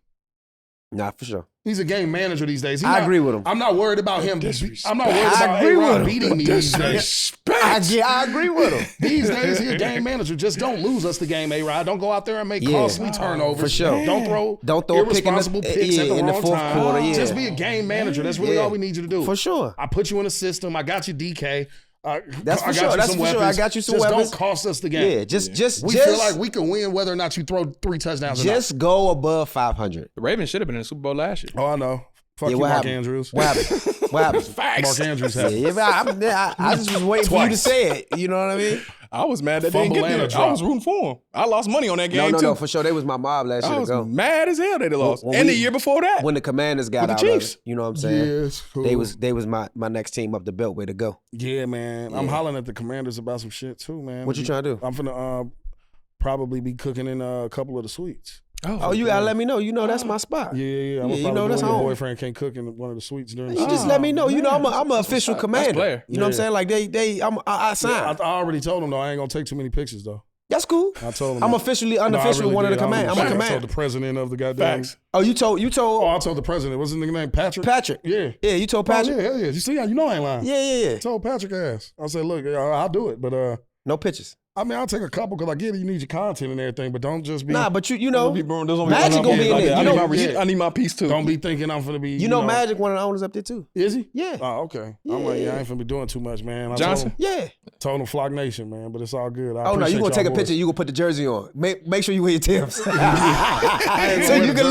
S2: Nah, for sure.
S3: He's a game manager these days.
S2: I agree with him.
S3: I'm not worried about him. I'm not worried
S2: I
S3: about
S2: agree with
S3: A-Rod
S2: him.
S3: beating me these days.
S2: I agree with him.
S3: These days, he a game manager. Just don't lose us the game, A-Rod. Don't go out there and make costly turnovers.
S2: For sure.
S3: Don't throw
S2: a pick
S3: irresponsible picks at the
S2: in the
S3: wrong
S2: fourth
S3: time.
S2: quarter. Yeah.
S3: Just be a game manager. That's really all we need you to do.
S2: For sure.
S3: I put you in a system. I got you DK.
S2: That's for
S3: I got
S2: sure.
S3: you
S2: That's
S3: some
S2: for sure.
S3: weapons.
S2: I got you some
S3: just
S2: weapons.
S3: don't cost us the game.
S2: Yeah, just
S3: We feel like we can win whether or not you throw 3 touchdowns or not.
S2: just go above 500.
S1: the Ravens should have been in the Super Bowl last year.
S3: Oh, I know. Fuck
S2: Yeah,
S3: you,
S2: what
S3: Mark
S2: happened?
S3: Andrews.
S2: What happened? What happened?
S1: Facts.
S3: Mark Andrews happened.
S2: Yeah, I just was waiting for you to say it. You know what I mean?
S1: I was mad that they didn't
S3: Fumble
S1: get
S3: and a
S1: there.
S3: drop.
S1: I was rooting for him. I lost money on that game, too.
S2: No, for sure. They was my mob last year
S1: I
S2: to
S1: was
S2: go.
S1: mad as hell they lost.
S2: When
S1: And
S2: we-
S1: the year before that.
S2: When the Commanders got
S1: With the
S2: out of
S1: Chiefs.
S2: it, you know what I'm saying?
S3: Yes, cool.
S2: They was my next team up the beltway to go.
S3: Yeah, man. I'm hollering at the Commanders about some shit too, man.
S2: What you trying to do?
S3: I'm finna probably be cooking in a couple of the suites.
S2: Oh, you gotta let me know. You know that's my spot.
S3: Yeah. I'm
S2: Yeah, you
S3: probably
S2: know that's
S3: your
S2: home.
S3: boyfriend can't cook in one of the suites during the
S2: You just let me know. You know I'm an official
S1: That's
S2: commander.
S1: player.
S2: You know what I'm
S3: Yeah.
S2: saying? Like I signed.
S3: I already told him though I ain't gonna take too many pictures though.
S2: That's cool.
S3: I told him
S2: I'm
S3: that.
S2: officially
S3: No, I
S2: unofficial
S3: really
S2: one of the
S3: did.
S2: command. I'm a
S3: I told
S2: commander.
S3: the president of the goddamn.
S1: Facts.
S2: Oh, you told
S3: Oh, I told the president. What's his nigga name? Patrick.
S2: Patrick.
S3: Yeah.
S2: Yeah, you told Patrick.
S3: Oh, yeah, hell yeah. You see how you know I ain't lying.
S2: Yeah.
S3: I told Patrick ass. I said, look, I'll do it, but
S2: No pictures.
S3: I mean, I'll take a couple because I get it. You need your content and everything, but don't just be.
S2: Nah, but you know,
S1: Magic
S2: Magic gonna be in there. You know,
S1: I need my piece, too.
S3: Don't be thinking I'm finna be.
S2: you know Magic one of the owners up there too.
S3: Is he?
S2: Yeah.
S3: Oh, okay. I'm like, I ain't finna be doing too much, man. I
S1: Johnson?
S2: Yeah.
S3: Told him Flock Nation, man, but it's all good.
S2: Oh no, you gonna take a picture? You gonna put the jersey on? Make sure you wear your Timbs, so you can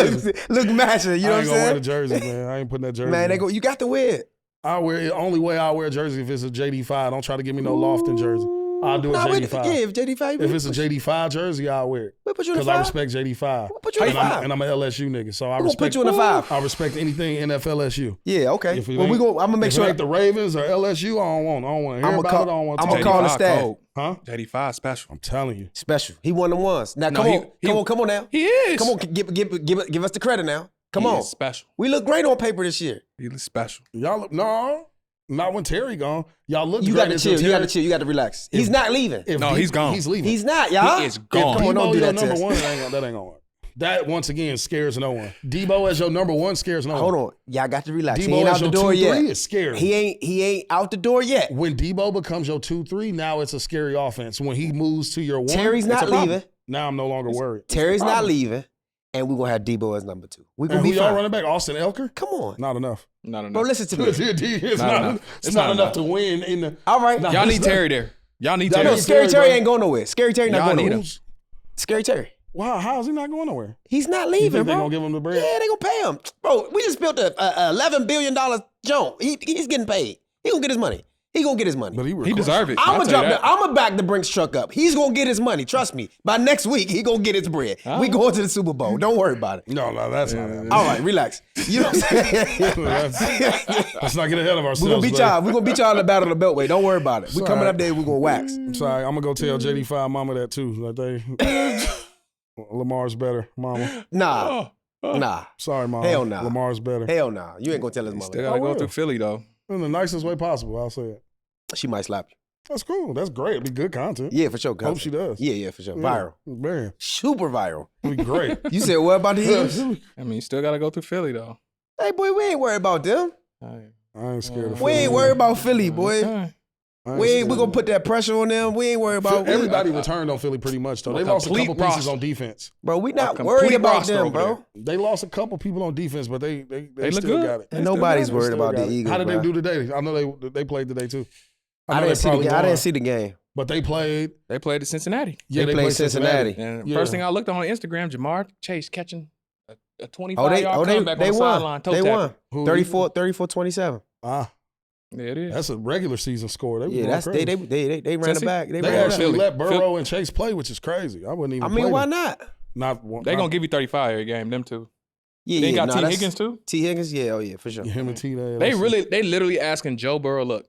S2: look matching. You know what I'm
S3: I ain't gonna wear the
S2: saying?
S3: jersey, man. I ain't putting that jersey.
S2: Man,
S3: on.
S2: you got to wear it.
S3: I wear it. Only way I wear a jersey if it's a JD5. Don't try to give me no Lofton jersey. I'll do a
S2: Nah,
S3: JD5.
S2: yeah, if JD5,
S3: If it's a JD5 jersey, I'll wear it.
S2: we'll put you in a
S3: Because I
S2: five.
S3: respect JD5.
S2: We'll put you in a five.
S3: And I'm an LSU nigga, so I
S2: We're gonna
S3: respect
S2: put you in a five.
S3: I respect anything NFLSU.
S2: Yeah, okay.
S3: If it
S2: Well,
S3: ain't-
S2: I'm gonna make
S3: if
S2: sure.
S3: it ain't the Ravens or LSU, I don't want to hear
S2: I'ma
S3: about
S2: call-
S3: it. I don't want to
S2: I'ma
S3: talk
S2: call
S3: about
S2: the
S3: it.
S2: staff.
S1: Cold.
S3: Huh?
S1: JD5 special.
S3: I'm telling you.
S2: Special. He one of them ones. Now
S1: No,
S2: come on now.
S1: He is.
S2: Come on, give us the credit now. Come
S1: He
S2: on.
S1: is special.
S2: We look great on paper this year.
S1: He is special.
S3: Y'all look, no, not when Terry gone. Y'all look
S2: You
S3: great
S2: got to
S3: until
S2: chill. You got to
S3: Terry-
S2: chill. You got to relax. He's not leaving.
S3: if
S1: No, he's gone.
S3: He's leaving.
S2: He's not, y'all.
S1: He is
S3: If
S1: gone.
S2: Come on, don't
S3: Debo
S2: do
S3: your
S2: that
S3: number
S2: test.
S3: one, that ain't gonna work. That once again scares no one. Debo as your number one scares no one.
S2: Hold on. Y'all got to relax. He
S3: Debo
S2: ain't
S3: as
S2: out the
S3: your
S2: door
S3: 2-3
S2: yet.
S3: is scary.
S2: He ain't out the door yet.
S3: When Debo becomes your 2-3, now it's a scary offense. When he moves to your 1,
S2: Terry's
S3: it's
S2: not
S3: a problem.
S2: leaving.
S3: Now I'm no longer worried.
S2: Terry's not
S3: Problem.
S2: leaving, and we're gonna have Debo as number 2. We're
S3: And
S2: gonna
S3: who
S2: be
S3: y'all
S2: fine.
S3: running back? Austin Elker?
S2: Come on,
S3: Not enough.
S1: Not enough.
S2: bro. Listen to me.
S3: it's
S1: Not
S3: not,
S1: enough.
S3: it's not enough to win in the.
S2: All right.
S3: Nah,
S1: Y'all
S3: it's
S1: need
S3: not-
S1: Terry there. Y'all need
S3: Y'all
S1: Terry.
S2: No,
S3: need
S2: Scary
S3: Terry,
S2: Terry
S3: bro.
S2: ain't going nowhere. Scary Terry not
S1: Y'all
S2: going
S1: need
S2: nowhere.
S1: him.
S2: Scary Terry.
S3: Wow, how is he not going nowhere?
S2: He's not
S3: You
S2: leaving,
S3: think they
S2: bro.
S3: gonna give him the bread?
S2: Yeah, they gonna pay him, bro. We just built a $11 billion jump. He's getting paid. He gonna get his money. He gonna get his money.
S3: But
S1: He deserve it.
S2: I'm
S1: I'll
S2: gonna
S1: tell you
S2: drop.
S1: that.
S2: I'm gonna back the Brinks truck up. He's gonna get his money. Trust me. By next week, he gonna get his bread. We going to the Super Bowl. Don't worry about it.
S3: No, that's not happening.
S2: All right, relax. You know what I'm saying?
S3: Let's not get ahead of ourselves.
S2: We're gonna beat
S3: buddy.
S2: y'all. We're gonna beat y'all in the battle of the Beltway. Don't worry about it. We
S3: It's
S2: coming
S3: all
S2: up there. We're gonna wax.
S3: I'm sorry. I'm gonna go tell JD5 mama that too. Like they Lamar's better, mama.
S2: Nah, nah,
S3: Sorry, mama.
S2: Hell nah.
S3: Lamar's better.
S2: hell nah. You ain't gonna tell his
S1: Still
S2: mother.
S1: gotta
S3: I
S1: go
S3: will.
S1: through Philly though.
S3: In the nicest way possible, I'll say it.
S2: She might slap you.
S3: That's cool. That's great. It'd be good content.
S2: Yeah, for sure.
S3: Hope she does.
S2: Yeah, for sure.
S3: Yeah.
S2: Viral,
S3: Man,
S2: super viral.
S3: it'd be great.
S2: You said what about the Eagles?
S1: I mean, you still gotta go through Philly though.
S2: Hey, boy, we ain't worried about them.
S3: I ain't scared of
S2: We ain't worried about Philly, boy.
S1: Okay.
S2: We gonna put that pressure on them. We ain't worried about
S3: Everybody returned on Philly pretty much though. They
S1: A
S3: lost a
S1: complete
S3: couple pieces
S1: roster.
S3: on defense.
S2: Bro, we not
S1: complete
S2: worried about
S1: roster
S2: them,
S1: over
S2: bro.
S3: They lost a couple people on defense, but they
S1: look
S3: still
S1: good.
S3: got it.
S2: And nobody's
S3: They
S2: worried
S3: still
S2: about
S3: got
S2: the
S3: it.
S2: Eagles.
S3: How did
S2: bro.
S3: they do today? I know they played today too.
S2: I
S3: know
S2: didn't
S3: they
S2: see the
S3: probably
S2: game. I
S3: won,
S2: didn't see the game.
S3: but they played.
S1: They played at Cincinnati.
S3: Yeah,
S2: They played Cincinnati.
S1: And
S3: Yeah.
S1: first thing I looked on Instagram, Jamar Chase catching a 25-yard comeback
S2: They
S1: on the
S2: won.
S1: sideline. toe
S2: They
S1: tackle.
S2: won.
S3: Who-
S2: 34-27.
S1: Yeah, it is.
S3: That's a regular season score. They was
S2: Yeah,
S3: going
S2: that's
S3: crazy.
S2: they ran it
S1: Cincy?
S2: back. They
S3: They
S2: ran it
S3: actually
S1: Philly.
S3: let Burrow and Chase play, which is crazy. I wouldn't even.
S2: I mean,
S3: play
S2: why
S3: them.
S2: not?
S3: Not one.
S1: They gonna give you 35 every game. Them two.
S2: Yeah,
S1: They got
S2: nah,
S1: T
S2: that's-
S1: Higgins too.
S2: T Higgins, yeah, oh yeah, for sure.
S3: him and T.
S1: They literally asking Joe Burrow, look,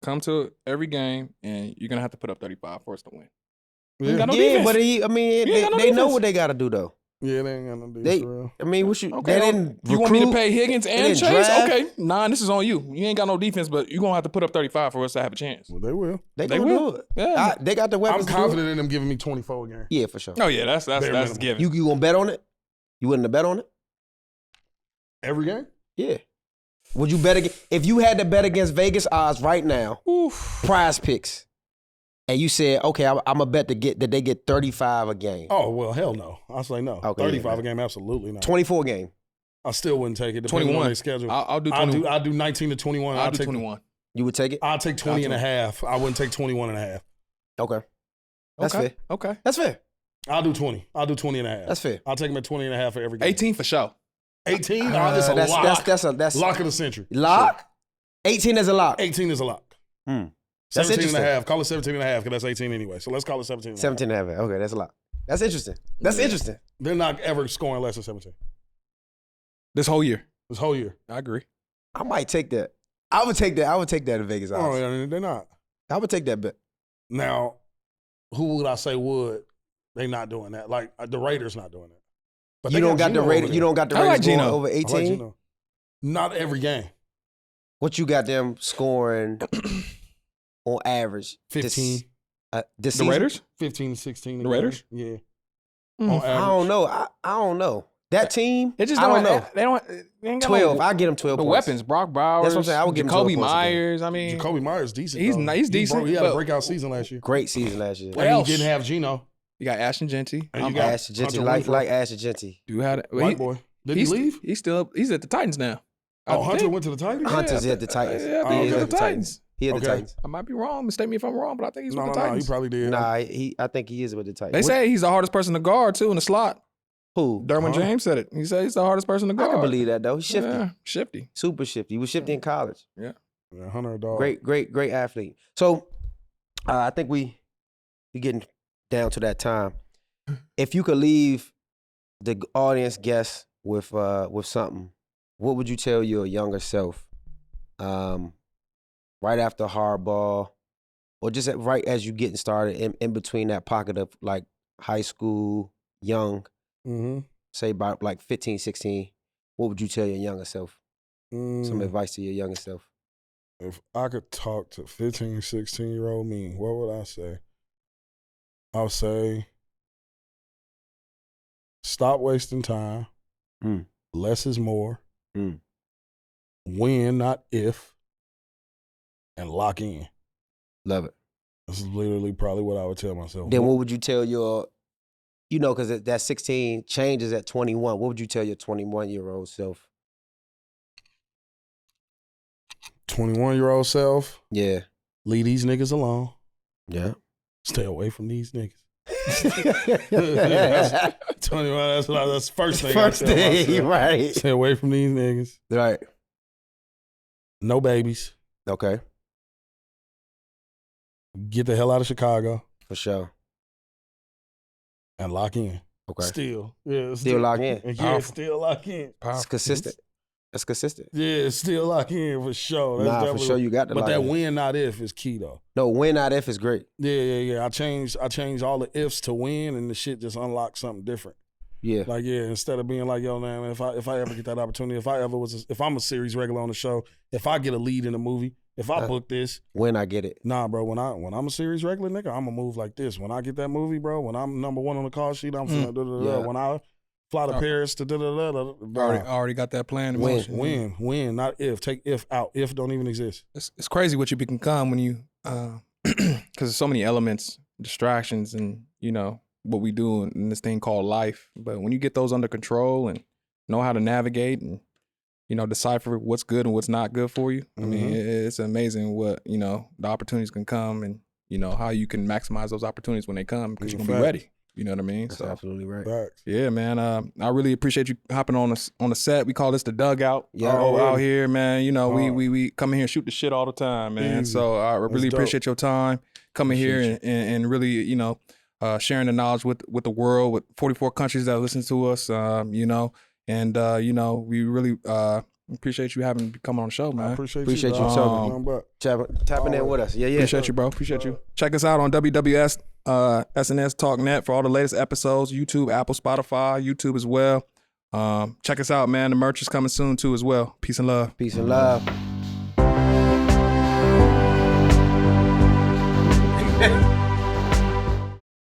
S1: come to every game and you're gonna have to put up 35 for us to win. You ain't got no
S2: Yeah,
S1: defense.
S2: but I
S1: You
S2: mean,
S1: ain't got no
S2: they know
S1: defense.
S2: what they got to do though.
S3: Yeah, they ain't got no defense.
S2: They,
S3: for real.
S2: I mean, what you?
S1: Okay,
S2: They didn't.
S1: you want me to
S2: recruit?
S1: pay Higgins and
S2: didn't
S1: Chase?
S2: draft?
S1: Okay, this is on you. You ain't got no defense, but you're gonna have to put up 35 for us to have a chance.
S3: Well, they will.
S2: They
S1: They
S2: gonna
S1: will.
S2: do it.
S1: Yeah.
S2: They got the
S3: I'm
S2: weapons. to do it.
S3: confident in them giving me 24 a game.
S2: Yeah, for sure.
S1: Oh yeah, that's
S3: Bare minimum.
S1: given.
S2: You gonna bet on it? You wouldn't have bet on it?
S3: Every game?
S2: Yeah. Would you bet if you had to bet against Vegas odds right now? Prize picks, and you said, okay, I'm gonna bet that they get 35 a game,
S3: Oh, well, hell no. I'll say no.
S2: Okay,
S3: 35
S2: yeah.
S3: a game, absolutely not.
S2: 24 game.
S3: I still wouldn't take it. Depending
S1: 21.
S3: on their schedule.
S1: I'll do 21.
S3: I'll do 19 to 21.
S1: I'll do
S3: take
S1: 21.
S2: You would take it?
S3: I'll take 20 and a half. I wouldn't take 21 and a half.
S2: Okay, that's
S1: Okay.
S2: fair.
S1: Okay.
S2: That's fair.
S3: I'll do 20. I'll do 20 and a half.
S2: That's fair.
S3: I'll take them at 20 and a half for every game.
S1: 18 for sure.
S3: 18? That's a lock.
S2: That's
S3: lock of the century.
S2: Lock? 18 is a lock.
S3: 18 is a lock.
S2: That's
S3: 17 and a half. Call it 17 and a half because that's 18 anyway. So let's call it 17 and a half.
S2: 17 and a half. Okay, that's a lot. That's interesting. That's interesting.
S3: They're not ever scoring less than 17.
S1: This whole year.
S3: This whole year.
S1: I agree.
S2: I might take that. I would take that in Vegas.
S3: Oh, yeah, they're not.
S2: I would take that bet.
S3: Now, who would I say would? They not doing that. Like the Raiders not doing that. But
S2: You don't got the Raiders. You don't got the Raiders going over 18.
S3: Not every game.
S2: What you got them scoring on average?
S3: 15.
S2: This
S1: The Raiders?
S3: 15, 16.
S1: The Raiders?
S3: Yeah.
S2: I don't know. I don't know. That team,
S1: It just
S2: I don't know.
S1: They ain't got
S2: 12.
S1: no,
S2: I get them 12
S1: the
S2: points.
S1: weapons. Brock Bowers.
S2: That's what I'm saying. I would give him 12
S1: Jacoby
S2: points a game.
S1: Myers. I mean,
S3: Jacoby Myers decent.
S1: He's
S3: though.
S1: he's decent.
S3: He had
S1: but
S3: a breakout season last year.
S2: Great season last year.
S1: What
S3: And
S1: else?
S3: he didn't have Geno.
S1: You got Ashton Genty.
S3: And you got
S2: Ashton Genty,
S3: Hunter
S2: like
S3: Renfrow.
S2: Ashton Genty.
S1: Do have
S3: White boy. Did he leave?
S1: He's still. He's at the Titans now.
S3: Oh, Hunter went to the Titans?
S2: Hunter's at the Titans.
S1: Yeah, I
S3: Oh,
S1: think he's
S3: okay.
S1: at the Titans.
S2: He at the
S3: Okay.
S2: Titans.
S1: I might be wrong. Mistake me if I'm wrong, but I think he's with the
S3: No, he
S1: Titans.
S3: probably did.
S2: Nah, I think he is with the Titans.
S1: They say he's the hardest person to guard too in the slot.
S2: Who?
S1: Derwin James said it. He said he's the hardest person to
S2: I
S1: guard.
S2: can believe that though. He's shifty,
S1: Yeah, shifty.
S2: super shifty. He was shifty in college.
S3: Yeah, Hunter a dog.
S2: Great athlete. So I think we getting down to that time. If you could leave the audience guest with something, what would you tell your younger self? Right after hardball, or just right as you getting started in between that pocket of like high school, young,
S3: Mm-hmm.
S2: say about like 15, 16, what would you tell your younger self? Some advice to your younger self.
S3: If I could talk to 15, 16-year-old me, what would I say? I'll say, stop wasting time. Less is more. When, not if. And lock in.
S2: Love it.
S3: This is literally probably what I would tell myself.
S2: Then what would you tell your, because that 16 changes at 21. What would you tell your 21-year-old self?
S3: 21-year-old self,
S2: Yeah.
S3: leave these niggas alone.
S2: Yeah.
S3: Stay away from these niggas. that's 21, that's the first thing
S2: First
S3: I tell
S2: thing,
S3: myself.
S2: right.
S3: Stay away from these niggas.
S2: Right.
S3: No babies.
S2: Okay.
S3: Get the hell out of Chicago
S2: For sure.
S3: and lock in.
S2: Okay.
S3: Still. Yeah.
S2: Still lock in.
S3: Yeah,
S1: Powerful.
S3: still lock in.
S2: It's consistent. That's consistent.
S3: Yeah, still lock in for sure. That's
S2: Nah, for
S3: definitely-
S2: sure you got to
S3: But
S2: lock
S3: that
S2: in.
S3: win, not if, is key though.
S2: No, win not if is great.
S3: Yeah. I changed all the ifs to win, and the shit just unlocked something different.
S2: Yeah.
S3: Like, yeah, instead of being like, yo, man, if I ever get that opportunity, if I'm a series regular on the show, if I get a lead in a movie, if I book this,
S2: When I get it.
S3: nah, bro, when I'm a series regular nigga, I'm gonna move like this. When I get that movie, bro, when I'm number one on the call sheet, I'm finna da-da-da-da.
S2: Yeah.
S3: When I fly to Paris to da-da-da-da,
S1: Already got that plan in
S2: Win.
S1: motion.
S3: win, not if. Take if out. If don't even exist.
S1: It's crazy what you can become when you, because there's so many elements, distractions, and what we do in this thing called life. But when you get those under control and know how to navigate and decipher what's good and what's not good for you, I mean, it's amazing what the opportunities can come and how you can maximize those opportunities when they come because you're gonna be ready. You know what I mean?
S2: That's absolutely right.
S3: Facts.
S1: Yeah, man. I really appreciate you hopping on the set. We call this the dugout.
S2: Yeah,
S1: out here, man. We come in here and shoot the shit all the time, man.
S3: Easy.
S1: So I really
S3: dope.
S1: appreciate your time coming here and really, sharing the knowledge with the world, with 44 countries that listen to us, we really appreciate you coming on the show, man.
S3: I appreciate
S2: Appreciate
S3: you,
S2: you,
S3: bro.
S2: tapping in with us. Yeah.
S1: Appreciate you, bro. Appreciate you. Check us out on WWS SNS TalkNet for all the latest episodes. YouTube, Apple, Spotify, YouTube as well. Check us out, man. The merch is coming soon too as well. Peace and love.
S2: Peace and love.